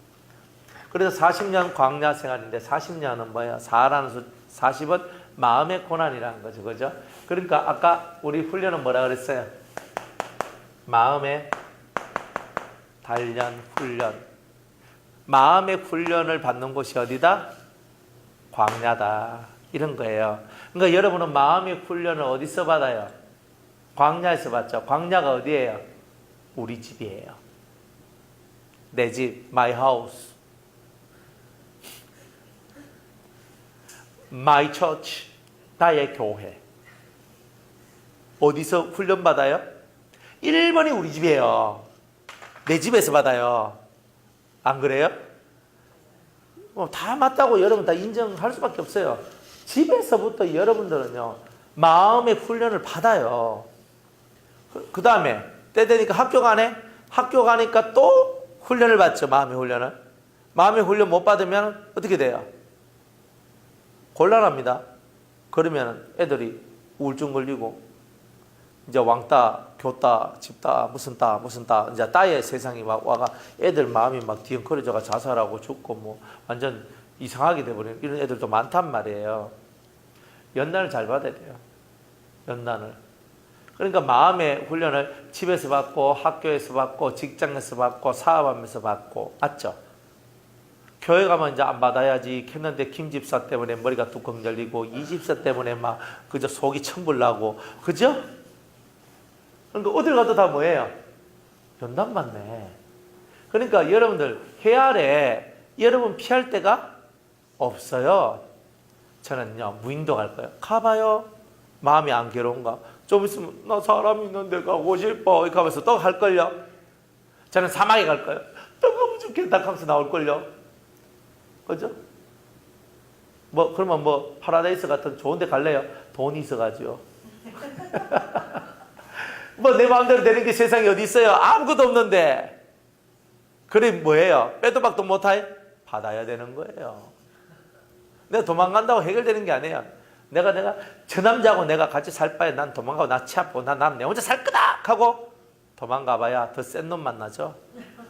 그래서 40년 광야 생활인데 40년은 뭐예요? 40은 마음의 고난이라는 거죠. 그죠? 그러니까 아까 우리 훈련은 뭐라 그랬어요? 마음의 단련, 훈련. 마음의 훈련을 받는 곳이 어디다? 광야다. 이런 거예요. 그러니까 여러분은 마음의 훈련을 어디서 받아요? 광야에서 받죠. 광야가 어디예요? 우리 집이에요. 내 집, my house. my church. 나의 교회. 어디서 훈련 받아요? 1번이 우리 집이에요. 내 집에서 받아요. 안 그래요? 다 맞다고 여러분 다 인정할 수밖에 없어요. 집에서부터 여러분들은요, 마음의 훈련을 받아요. 그 다음에 때 되니까 학교 가네? 학교 가니까 또 훈련을 받죠. 마음의 훈련을. 마음의 훈련 못 받으면 어떻게 돼요? 곤란합니다. 그러면 애들이 우울증 걸리고 이제 왕따, 교따, 집따, 무슨 따, 이제 따의 세상이 막 와가 애들 마음이 막 뒤엉거려져가 자살하고 죽고 뭐 완전 이상하게 돼버리는 이런 애들도 많단 말이에요. 연단을 잘 받아야 돼요. 연단을. 그러니까 마음의 훈련을 집에서 받고 학교에서 받고 직장에서 받고 사업하면서 받고 맞죠? 교회 가면 이제 안 받아야지 했는데 김 집사 때문에 머리가 뚜껑 열리고 이 집사 때문에 막 그저 속이 천불 나고 그죠? 그러니까 어딜 가도 다 뭐예요? 연단 받네. 그러니까 여러분들 해아래 여러분 피할 데가 없어요. 저는요 무인도 갈 거예요. 가봐요. 마음이 안 괴로운가? 좀 있으면 나 사람 있는 데 가고 싶어 이렇게 하면서 또 갈걸요. 저는 사막에 갈 거예요. 너무 좋겠다 하면서 나올걸요. 그죠? 그러면 파라다이스 같은 좋은 데 갈래요? 돈이 있어가지고. 뭐 내 마음대로 되는 게 세상에 어디 있어요? 아무것도 없는데. 그래 뭐예요? 빼도 박도 못해? 받아야 되는 거예요. 내가 도망간다고 해결되는 게 아니에요. 내가 저 남자하고 내가 같이 살 바에 난 도망가고 나 치 아프고 난 내 혼자 살 거다 하고 도망가봐야 더 센 놈 만나죠.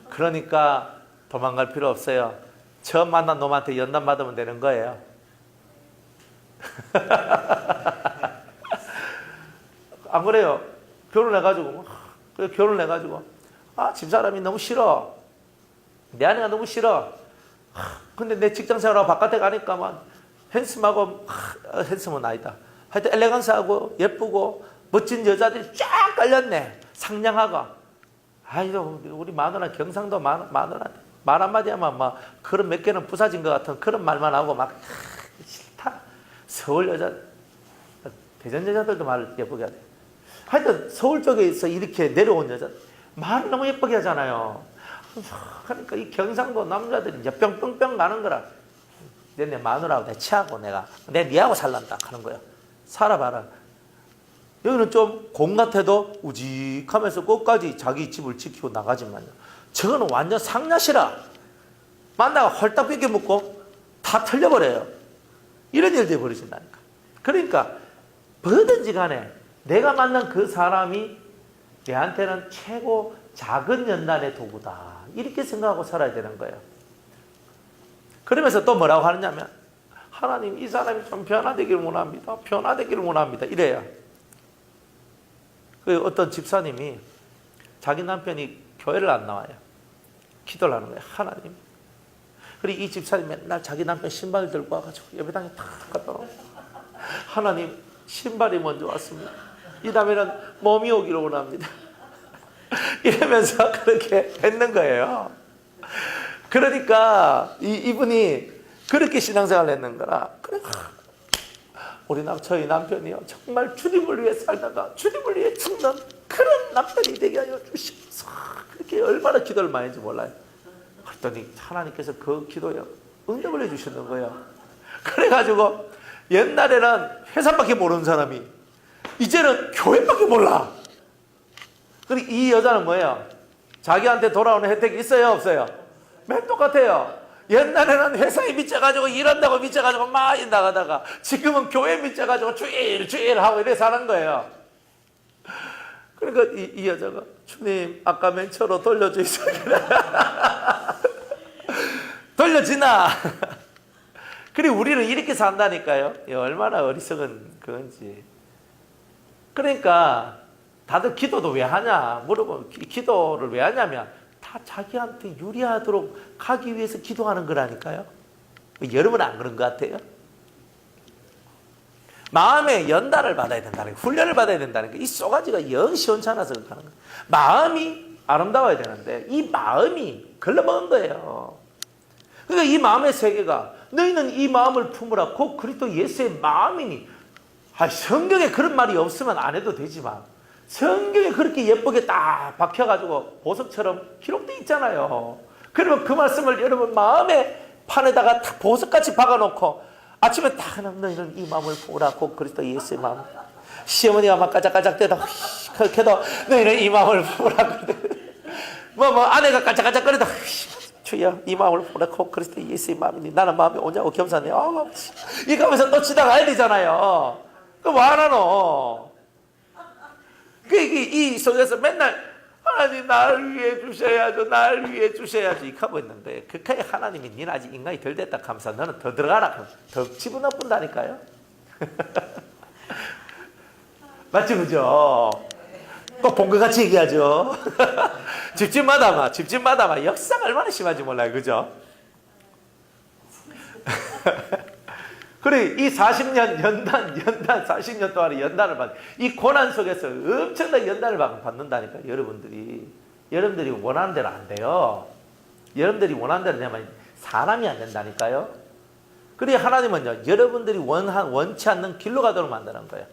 그러니까 도망갈 필요 없어요. 처음 만난 놈한테 연단 받으면 되는 거예요. 안 그래요? 결혼해가지고 집사람이 너무 싫어. 내 아내가 너무 싫어. 근데 내 직장생활하고 바깥에 가니까만 핸섬하고 핸섬은 아니다. 하여튼 엘레강스하고 예쁘고 멋진 여자들이 쫙 깔렸네. 상냥하고. 아이고 우리 마누라 경상도 마누라한테 말 한마디 하면 막 그런 몇 개는 부사진 것 같은 그런 말만 하고 막 싫다. 서울 여자 대전 여자들도 말을 예쁘게 하대. 하여튼 서울 쪽에서 이렇게 내려온 여자 말을 너무 예쁘게 하잖아요. 그러니까 이 경상도 남자들이 이제 뿅뿅뿅 가는 거라. 내 마누라하고 내 치하고 내가 니하고 살란다 하는 거야. 살아봐라. 여기는 좀 공 같아도 우직하면서 끝까지 자기 집을 지키고 나가지만요. 저거는 완전 상냥시라. 만나가 헐딱 뺏겨 먹고 다 틀려버려요. 이런 일들이 벌어진다니까. 그러니까 뭐든지 간에 내가 만난 그 사람이 내한테는 최고 작은 연단의 도구다. 이렇게 생각하고 살아야 되는 거예요. 그러면서 또 뭐라고 하느냐면 하나님 이 사람이 좀 변화되기를 원합니다. 변화되기를 원합니다. 이래요. 그 어떤 집사님이 자기 남편이 교회를 안 나와요. 기도를 하는 거예요. 하나님. 그리고 이 집사님 맨날 자기 남편 신발을 들고 와가지고 예배당에 탁 갖다 놓고 하나님 신발이 먼저 왔습니다. 이 다음에는 몸이 오기를 원합니다. 이러면서 그렇게 했는 거예요. 그러니까 이분이 그렇게 신앙생활을 했는 거라. 그래, 저희 남편이요 정말 주님을 위해 살다가 주님을 위해 죽는 그런 남편이 되게 하여 주시옵소서. 그렇게 얼마나 기도를 많이 했는지 몰라요. 그랬더니 하나님께서 그 기도에 응답을 해주시는 거예요. 그래가지고 옛날에는 회사밖에 모르는 사람이 이제는 교회밖에 몰라. 그리고 이 여자는 뭐예요? 자기한테 돌아오는 혜택이 있어요 없어요? 맨 똑같아요. 옛날에는 회사에 미쳐가지고 일한다고 미쳐가지고 막 나가다가 지금은 교회에 미쳐가지고 주일 하고 이래 사는 거예요. 그러니까 이 여자가 주님 아까 맨 처로 돌려주시오. 돌려지나? 그리고 우리는 이렇게 산다니까요. 얼마나 어리석은 그건지. 그러니까 다들 기도도 왜 하냐 물어보면 기도를 왜 하냐면 다 자기한테 유리하도록 가기 위해서 기도하는 거라니까요. 여러분은 안 그런 것 같아요? 마음의 연단을 받아야 된다는 거예요. 훈련을 받아야 된다는 거예요. 이 쏘가지가 영 시원찮아서 그렇게 하는 거예요. 마음이 아름다워야 되는데 이 마음이 걸러먹은 거예요. 그러니까 이 마음의 세계가 너희는 이 마음을 품으라 곧 그리스도 예수의 마음이니. 성경에 그런 말이 없으면 안 해도 되지만 성경에 그렇게 예쁘게 딱 박혀가지고 보석처럼 기록되어 있잖아요. 그러면 그 말씀을 여러분 마음의 판에다가 딱 보석같이 박아놓고 아침에 딱 너희는 이 마음을 보라 곧 그리스도 예수의 마음. 시어머니가 막 까짝까짝대다 그렇게 해도 너희는 이 마음을 보라. 아내가 까짝까짝거리다 주여 이 마음을 보라 곧 그리스도 예수의 마음이니 나는 마음이 오냐고 겸손해. 이거 하면서 또 지나가야 되잖아요. 그럼 뭐 하나노? 이 속에서 맨날 하나님 나를 위해 주셔야죠. 나를 위해 주셔야죠. 이렇게 하고 있는데 그까지 하나님이 니는 아직 인간이 덜 됐다 하면서 너는 더 들어가라. 더 집어넣어 본다니까요. 맞죠? 그죠? 꼭 본 것 같이 얘기하죠. 집집마다 역사가 얼마나 심한지 몰라요. 그죠? 그래, 이 40년 연단 40년 동안의 연단을 받는, 이 고난 속에서 엄청난 연단을 받는다니까, 여러분들이 원하는 대로 안 돼요. 여러분들이 원하는 대로 되면 사람이 안 된다니까요. 그래, 하나님은요, 여러분들이 원치 않는 길로 가도록 만드는 거예요.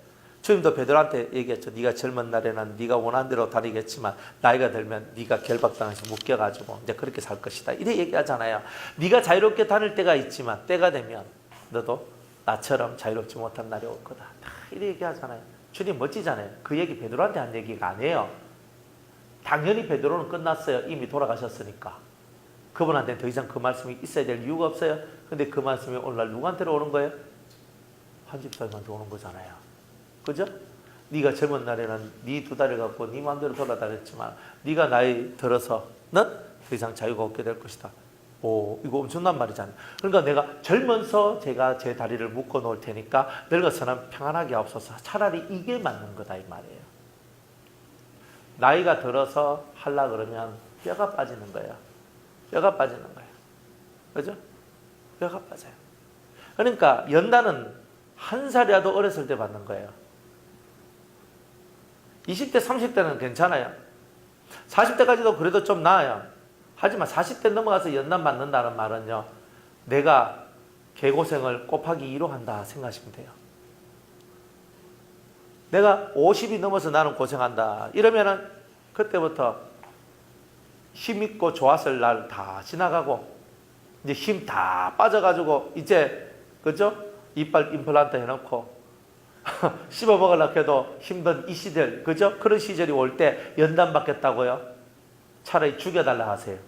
주님도 베드로한테 얘기했죠. 네가 젊은 날에는 네가 원하는 대로 다니겠지만 나이가 들면 네가 결박당해서 묶여가지고 이제 그렇게 살 것이다. 이래 얘기하잖아요. 네가 자유롭게 다닐 때가 있지만 때가 되면 너도 나처럼 자유롭지 못한 날이 올 거다. 다 이래 얘기하잖아요. 주님 멋지잖아요. 그 얘기 베드로한테 한 얘기가 아니에요. 당연히 베드로는 끝났어요. 이미 돌아가셨으니까. 그분한테 더 이상 그 말씀이 있어야 될 이유가 없어요. 근데 그 말씀이 오늘날 누구한테로 오는 거예요? 한 집사님한테 오는 거잖아요. 그죠? 네가 젊은 날에는 네 두 다리를 갖고 네 마음대로 돌아다녔지만 네가 나이 들어서는 더 이상 자유가 없게 될 것이다. 오, 이거 엄청난 말이잖아요. 그러니까 내가 젊어서 제가 제 다리를 묶어 놓을 테니까 늙어서는 평안하게 하옵소서. 차라리 이게 맞는 거다 이 말이에요. 나이가 들어서 하려 그러면 뼈가 빠지는 거예요. 뼈가 빠지는 거예요. 그죠? 뼈가 빠져요. 그러니까 연단은 한 살이라도 어렸을 때 받는 거예요. 20대, 30대는 괜찮아요. 40대까지도 그래도 좀 나아요. 하지만 40대 넘어가서 연단 받는다는 말은요, 내가 개고생을 곱하기 2로 한다 생각하시면 돼요. 내가 50이 넘어서 나는 고생한다 이러면은 그때부터 힘있고 좋았을 날 다 지나가고 이제 힘 다 빠져가지고 이제 그죠? 이빨 임플란트 해놓고 씹어 먹으려고 해도 힘든 이 시절 그죠? 그런 시절이 올 때 연단 받겠다고요? 차라리 죽여달라 하세요.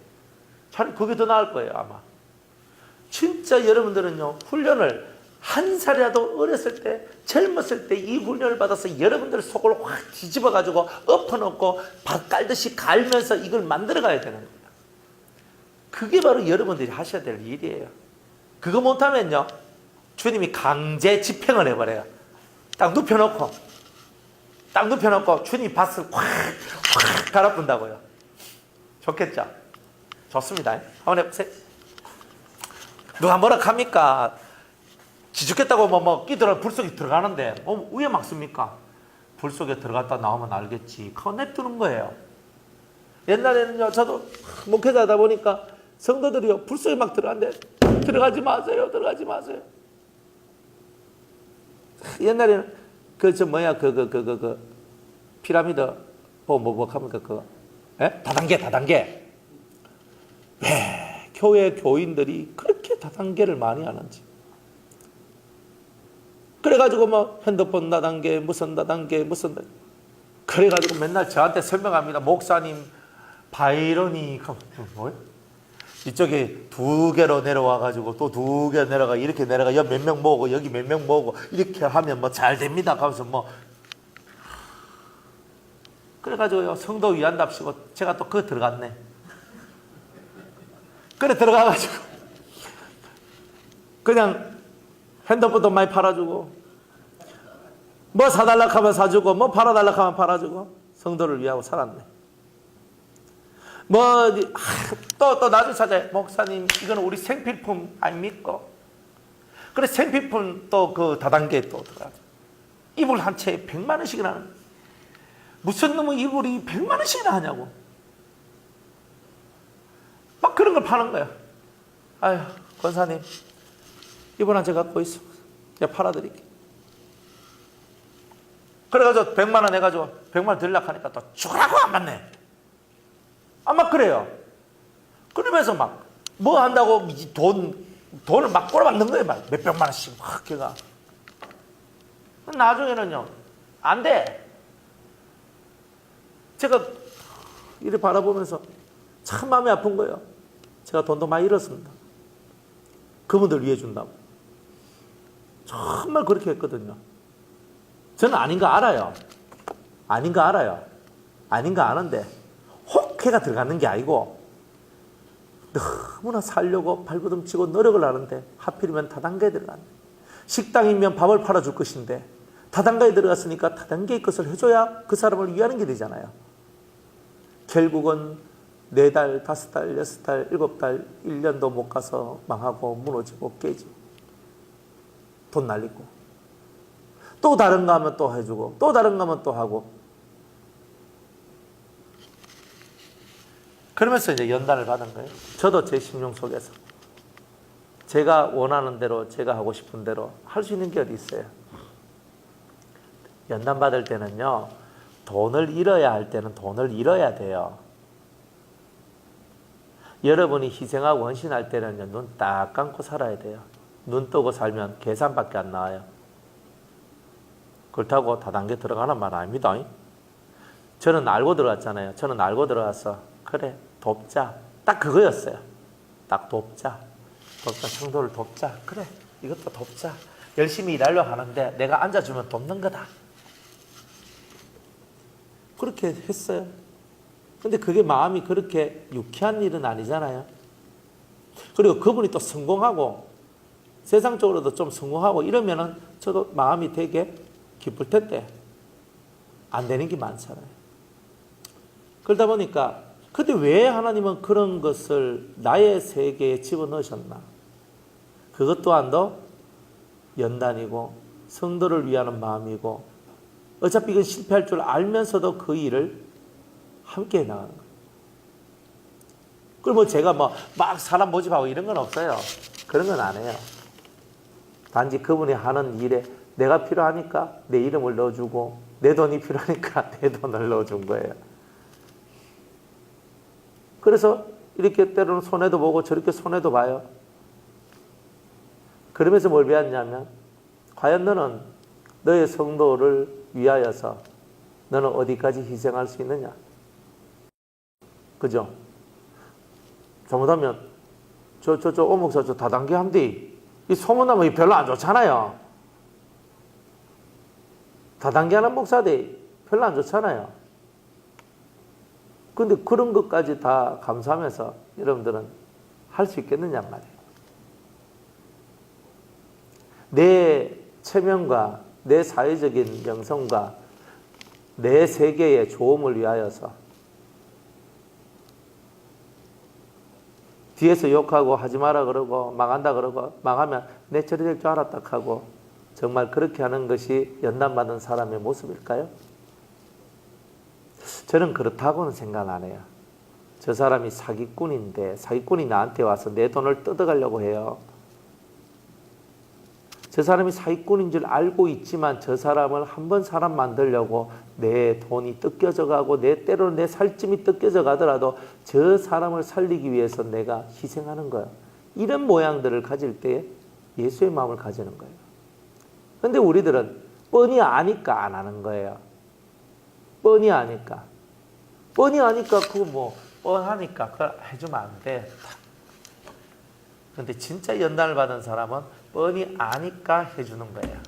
차라리 그게 더 나을 거예요 아마. 진짜 여러분들은요 훈련을 한 살이라도 어렸을 때 젊었을 때 이 훈련을 받아서 여러분들 속을 확 뒤집어 가지고 엎어놓고 밥 깔듯이 갈면서 이걸 만들어 가야 되는 겁니다. 그게 바로 여러분들이 하셔야 될 일이에요. 그거 못하면요 주님이 강제 집행을 해버려요. 딱 눕혀놓고 주님이 밭을 확 갈아푼다고요. 좋겠죠? 좋습니다. 한번 해보세요. 누가 뭐라 합니까? 지죽겠다고 끼들어 불 속에 들어가는데 왜 막습니까? 불 속에 들어갔다 나오면 알겠지. 그거 냅두는 거예요. 옛날에는요 저도 목회자다 보니까 성도들이요 불 속에 막 들어가는데 들어가지 마세요. 옛날에는 그 피라미드 뭐 합니까 그거? 다단계. 왜 교회 교인들이 그렇게 다단계를 많이 하는지. 그래가지고 뭐 핸드폰 다단계 무슨 다단계 그래가지고 맨날 저한테 설명합니다. 목사님 바이런이 뭐예요? 이쪽에 2개로 내려와가지고 또 2개 내려가 이렇게 내려가 여기 몇 명 모으고 여기 몇 명 모으고 이렇게 하면 뭐 잘 됩니다. 하면서 뭐 그래가지고요 성도 위한답시고 제가 또 그거 들어갔네. 그래 들어가가지고 그냥 핸드폰도 많이 팔아주고 뭐 사달라고 하면 사주고 뭐 팔아달라고 하면 팔아주고 성도를 위하고 살았네. 또 나중에 찾아요. 목사님 이거는 우리 생필품 아닙니까? 그래 생필품 또 그 다단계에 또 들어가죠. 이불 한 채에 100만 원씩이나 하는 무슨 놈의 이불이 100만 원씩이나 하냐고 막 그런 걸 파는 거야. 아유 권사님 이불 한 채 갖고 있어. 제가 팔아드릴게. 그래가지고 100만 원 해가지고 100만 원 드리려고 하니까 또 죽으라고 안 받네. 막 그래요. 그러면서 막 뭐 한다고 돈을 막 꼬라박는 거예요. 막 몇백만 원씩 막 걔가. 나중에는요 안 돼. 제가 이렇게 바라보면서 참 마음이 아픈 거예요. 제가 돈도 많이 잃었습니다. 그분들 위해 준다고. 정말 그렇게 했거든요. 저는 아닌 거 알아요. 아닌가 아는데 혹해가 들어가는 게 아니고 너무나 살려고 발버둥치고 노력을 하는데 하필이면 다단계에 들어갔네. 식당이면 밥을 팔아줄 것인데 다단계에 들어갔으니까 다단계의 것을 해줘야 그 사람을 위하는 게 되잖아요. 결국은 4달, 5달, 6달, 7달, 1년도 못 가서 망하고 무너지고 깨지고 돈 날리고 또 다른 거 하면 또 해주고 또 다른 거 하면 또 하고 그러면서 이제 연단을 받은 거예요. 저도 제 심령 속에서 제가 원하는 대로 제가 하고 싶은 대로 할 수 있는 게 어디 있어요. 연단 받을 때는요 돈을 잃어야 할 때는 돈을 잃어야 돼요. 여러분이 희생하고 헌신할 때는요 눈 딱 감고 살아야 돼요. 눈 뜨고 살면 계산밖에 안 나와요. 그렇다고 다단계 들어가는 말 아닙니다. 저는 알고 들어갔잖아요. 저는 알고 들어가서 그래 돕자. 딱 그거였어요. 딱 돕자. 성도를 돕자. 그래 이것도 돕자. 열심히 일하려고 하는데 내가 앉아주면 돕는 거다. 그렇게 했어요. 근데 그게 마음이 그렇게 유쾌한 일은 아니잖아요. 그리고 그분이 또 성공하고 세상적으로도 좀 성공하고 이러면은 저도 마음이 되게 기쁠 텐데 안 되는 게 많잖아요. 그러다 보니까 근데 왜 하나님은 그런 것을 나의 세계에 집어넣으셨나? 그것 또한도 연단이고 성도를 위하는 마음이고 어차피 이건 실패할 줄 알면서도 그 일을 함께 해나가는 거예요. 그리고 제가 막 사람 모집하고 이런 건 없어요. 그런 건 안 해요. 단지 그분이 하는 일에 내가 필요하니까 내 이름을 넣어주고 내 돈이 필요하니까 내 돈을 넣어준 거예요. 그래서 이렇게 때로는 손해도 보고 저렇게 손해도 봐요. 그러면서 뭘 배웠냐면 과연 너는 너의 성도를 위하여서 너는 어디까지 희생할 수 있느냐? 그죠? 잘못하면 오목사 저 다단계 한디 이 소문나면 별로 안 좋잖아요. 다단계 하는 목사들 별로 안 좋잖아요. 근데 그런 것까지 다 감수하면서 여러분들은 할 수 있겠느냐 말이에요. 내 체면과 내 사회적인 명성과 내 세계의 좋음을 위하여서 뒤에서 욕하고 하지 마라 그러고 망한다 그러고 망하면 내 저리 될 줄 알았다 하고 정말 그렇게 하는 것이 연단받은 사람의 모습일까요? 저는 그렇다고는 생각 안 해요. 저 사람이 사기꾼인데 사기꾼이 나한테 와서 내 돈을 뜯어가려고 해요. 저 사람이 사기꾼인 줄 알고 있지만 저 사람을 한번 사람 만들려고 내 돈이 뜯겨져 가고 때로는 내 살찜이 뜯겨져 가더라도 저 사람을 살리기 위해서 내가 희생하는 거예요. 이런 모양들을 가질 때 예수의 마음을 가지는 거예요. 그런데 우리들은 뻔히 아니까 안 하는 거예요. 뻔히 아니까. 뻔히 아니까 그거 뭐 뻔하니까 그걸 해주면 안 돼. 그런데 진짜 연단을 받은 사람은 뻔히 아니까 해주는 거예요.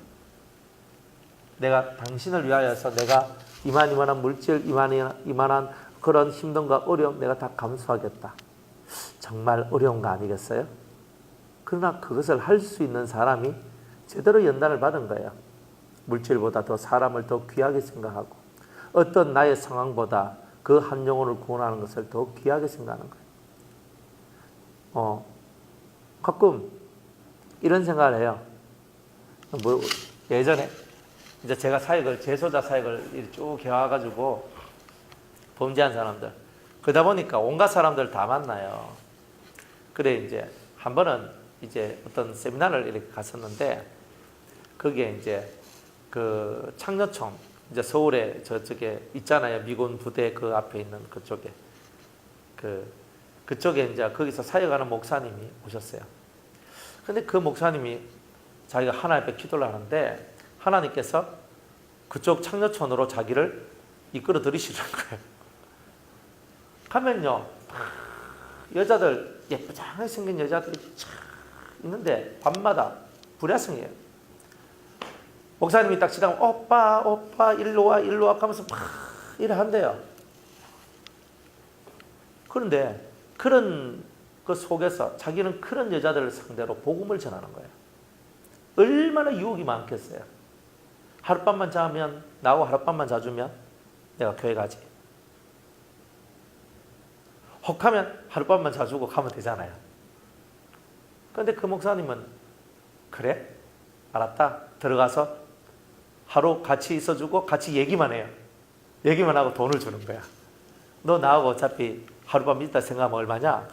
내가 당신을 위하여서 내가 이만한 물질, 이만한 그런 힘듦과 어려움 내가 다 감수하겠다. 정말 어려운 거 아니겠어요? 그러나 그것을 할 수 있는 사람이 제대로 연단을 받은 거예요. 물질보다 더 사람을 더 귀하게 생각하고 어떤 나의 상황보다 그 한 영혼을 구원하는 것을 더 귀하게 생각하는 거예요. 가끔 이런 생각을 해요. 예전에 이제 제가 재소자 사역을 쭉 해와가지고 범죄한 사람들 그러다 보니까 온갖 사람들 다 만나요. 그래 이제 한 번은 이제 어떤 세미나를 이렇게 갔었는데 거기에 이제 그 창녀촌 이제 서울에 저쪽에 있잖아요. 미군 부대 그 앞에 있는 그쪽에 그쪽에 이제 거기서 사역하는 목사님이 오셨어요. 근데 그 목사님이 자기가 하나님 앞에 기도를 하는데 하나님께서 그쪽 창녀촌으로 자기를 이끌어 들이시는 거예요. 가면요 여자들 예쁘장하게 생긴 여자들이 쫙 있는데 밤마다 불야성이에요. 목사님이 딱 지나가면 오빠 일로 와 하면서 막 이래 한대요. 그런데 그런 그 속에서 자기는 그런 여자들을 상대로 복음을 전하는 거예요. 얼마나 유혹이 많겠어요. 하룻밤만 자면 나하고 하룻밤만 자주면 내가 교회 가지. 혹하면 하룻밤만 자주고 가면 되잖아요. 그런데 그 목사님은 그래? 알았다. 들어가서 하루 같이 있어주고 같이 얘기만 해요. 얘기만 하고 돈을 주는 거야. 너 나하고 어차피 하룻밤 있다 생각하면 얼마냐?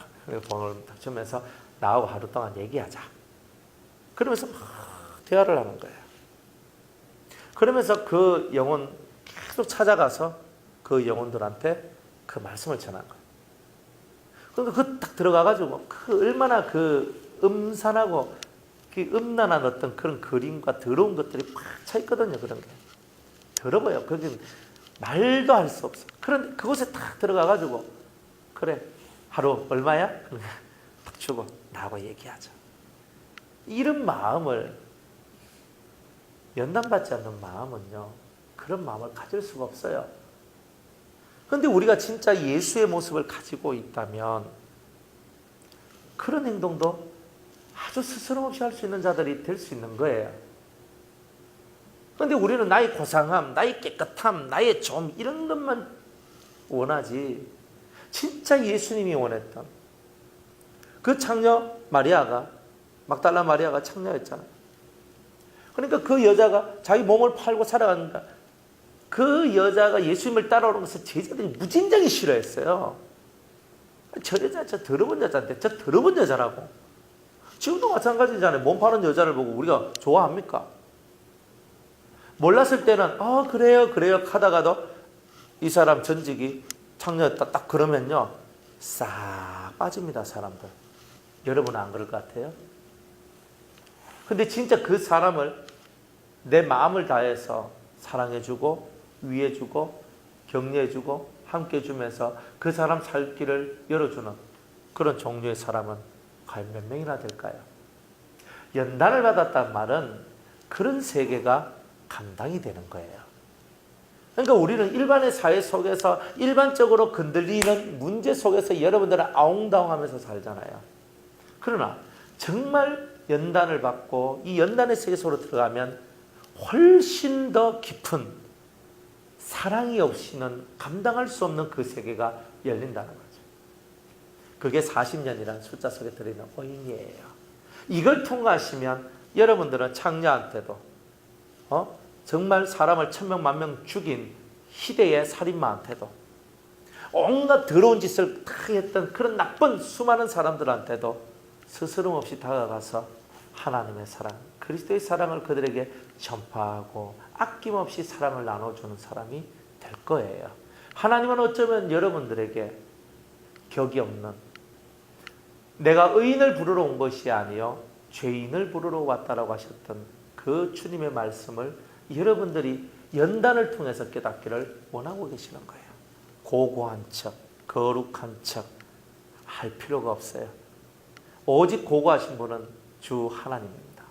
돈을 주면서 나하고 하루 동안 얘기하자. 그러면서 막 대화를 하는 거예요. 그러면서 그 영혼 계속 찾아가서 그 영혼들한테 그 말씀을 전한 거예요. 그러니까 그 딱 들어가가지고 그 얼마나 그 음산하고 그 음란한 어떤 그런 그림과 더러운 것들이 팍 차 있거든요. 그런 게. 더러워요. 거긴 말도 할 수 없어. 그런데 그곳에 딱 들어가가지고 그래 하루 얼마야? 딱 주고 나하고 얘기하자. 이런 마음을 연단받지 않는 마음은요, 그런 마음을 가질 수가 없어요. 그런데 우리가 진짜 예수의 모습을 가지고 있다면 그런 행동도 아주 스스럼 없이 할 수 있는 자들이 될 수 있는 거예요. 그런데 우리는 나의 고상함, 나의 깨끗함, 나의 좀 이런 것만 원하지, 진짜 예수님이 원했던 그 창녀 마리아가, 막달라 마리아가 창녀였잖아요. 그러니까 그 여자가 자기 몸을 팔고 살아가니까 그 여자가 예수님을 따라오는 것을 제자들이 무진장이 싫어했어요. 저 여자, 저 더러운 여자인데, 저 더러운 여자라고. 지금도 마찬가지잖아요. 몸 파는 여자를 보고 우리가 좋아합니까? 몰랐을 때는 그래요 하다가도 이 사람 전직이 창녀였다 딱 그러면요, 싹 빠집니다, 사람들. 여러분은 안 그럴 것 같아요? 근데 진짜 그 사람을 내 마음을 다해서 사랑해주고 위해주고 격려해주고 함께해주면서 그 사람 살 길을 열어주는 그런 종류의 사람은 과연 몇 명이나 될까요? 연단을 받았단 말은 그런 세계가 감당이 되는 거예요. 그러니까 우리는 일반의 사회 속에서 일반적으로 건들리는 문제 속에서 여러분들은 아웅다웅하면서 살잖아요. 그러나 정말 연단을 받고 이 연단의 세계 속으로 들어가면 훨씬 더 깊은 사랑이 없이는 감당할 수 없는 그 세계가 열린다는 거죠. 그게 40년이라는 숫자 속에 들어있는 의미예요. 이걸 통과하시면 여러분들은 창녀한테도 정말 사람을 1000명 만명 죽인 희대의 살인마한테도 온갖 더러운 짓을 다 했던 그런 나쁜 수많은 사람들한테도 스스럼 없이 다가가서 하나님의 사랑, 그리스도의 사랑을 그들에게 전파하고 아낌없이 사랑을 나눠주는 사람이 될 거예요. 하나님은 어쩌면 여러분들에게 격이 없는, 내가 의인을 부르러 온 것이 아니요 죄인을 부르러 왔다라고 하셨던 그 주님의 말씀을 여러분들이 연단을 통해서 깨닫기를 원하고 계시는 거예요. 고고한 척, 거룩한 척 할 필요가 없어요. 오직 고고하신 분은 주 하나님입니다.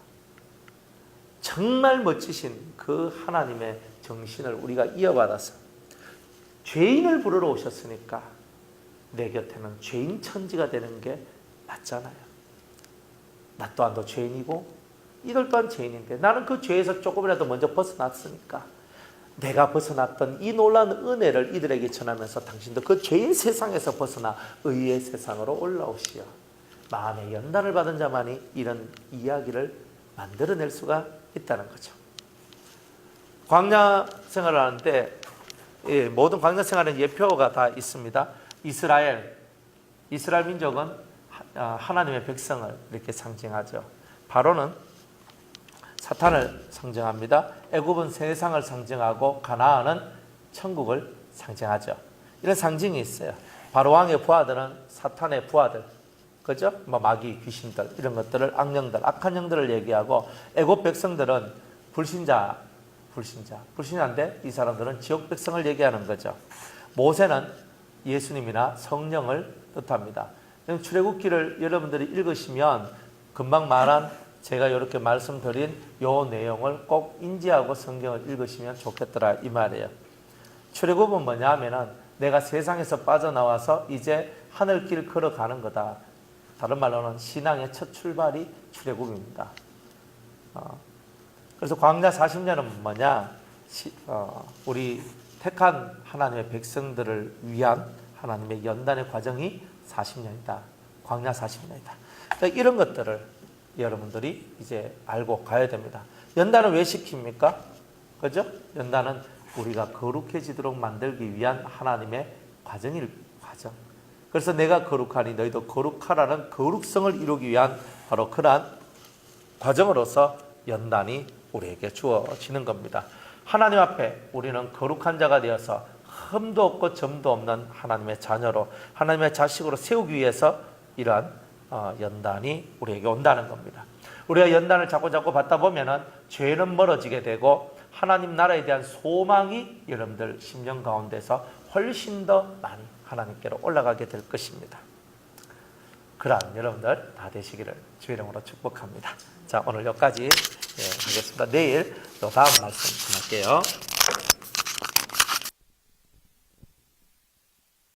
정말 멋지신 그 하나님의 정신을 우리가 이어받아서 죄인을 부르러 오셨으니까 내 곁에는 죄인 천지가 되는 게 맞잖아요. 나 또한도 죄인이고 이들 또한 죄인인데 나는 그 죄에서 조금이라도 먼저 벗어났으니까 내가 벗어났던 이 놀라운 은혜를 이들에게 전하면서 당신도 그 죄의 세상에서 벗어나 의의 세상으로 올라오시오. 마음의 연단을 받은 자만이 이런 이야기를 만들어낼 수가 있다는 거죠. 광야 생활을 하는데 모든 광야 생활은 예표가 다 있습니다. 이스라엘 민족은 하나님의 백성을 이렇게 상징하죠. 바로는 사탄을 상징합니다. 애굽은 세상을 상징하고 가나안은 천국을 상징하죠. 이런 상징이 있어요. 바로 왕의 부하들은 사탄의 부하들, 그죠? 마귀, 귀신들 이런 것들을 악령들, 악한 영들을 얘기하고 애굽 백성들은 불신자인데 이 사람들은 지옥 백성을 얘기하는 거죠. 모세는 예수님이나 성령을 뜻합니다. 출애굽기를 여러분들이 읽으시면 금방 말한 제가 이렇게 말씀드린 요 내용을 꼭 인지하고 성경을 읽으시면 좋겠더라 이 말이에요. 출애굽은 뭐냐 하면은 내가 세상에서 빠져나와서 이제 하늘길 걸어가는 거다. 다른 말로는 신앙의 첫 출발이 출애굽입니다. 그래서 광야 40년은 뭐냐? 우리 택한 하나님의 백성들을 위한 하나님의 연단의 과정이 40년이다. 광야 40년이다. 그러니까 이런 것들을 여러분들이 이제 알고 가야 됩니다. 연단을 왜 시킵니까? 그죠? 연단은 우리가 거룩해지도록 만들기 위한 하나님의 과정. 그래서 내가 거룩하니 너희도 거룩하라는 거룩성을 이루기 위한 바로 그러한 과정으로서 연단이 우리에게 주어지는 겁니다. 하나님 앞에 우리는 거룩한 자가 되어서 흠도 없고 점도 없는 하나님의 자녀로, 하나님의 자식으로 세우기 위해서 이러한 연단이 우리에게 온다는 겁니다. 우리가 연단을 자꾸 받다 보면은 죄는 멀어지게 되고 하나님 나라에 대한 소망이 여러분들 심령 가운데서 훨씬 더 많이 하나님께로 올라가게 될 것입니다. 그러한 여러분들 다 되시기를 주의 이름으로 축복합니다. 자, 오늘 여기까지 하겠습니다. 내일 또 다음 말씀 전할게요.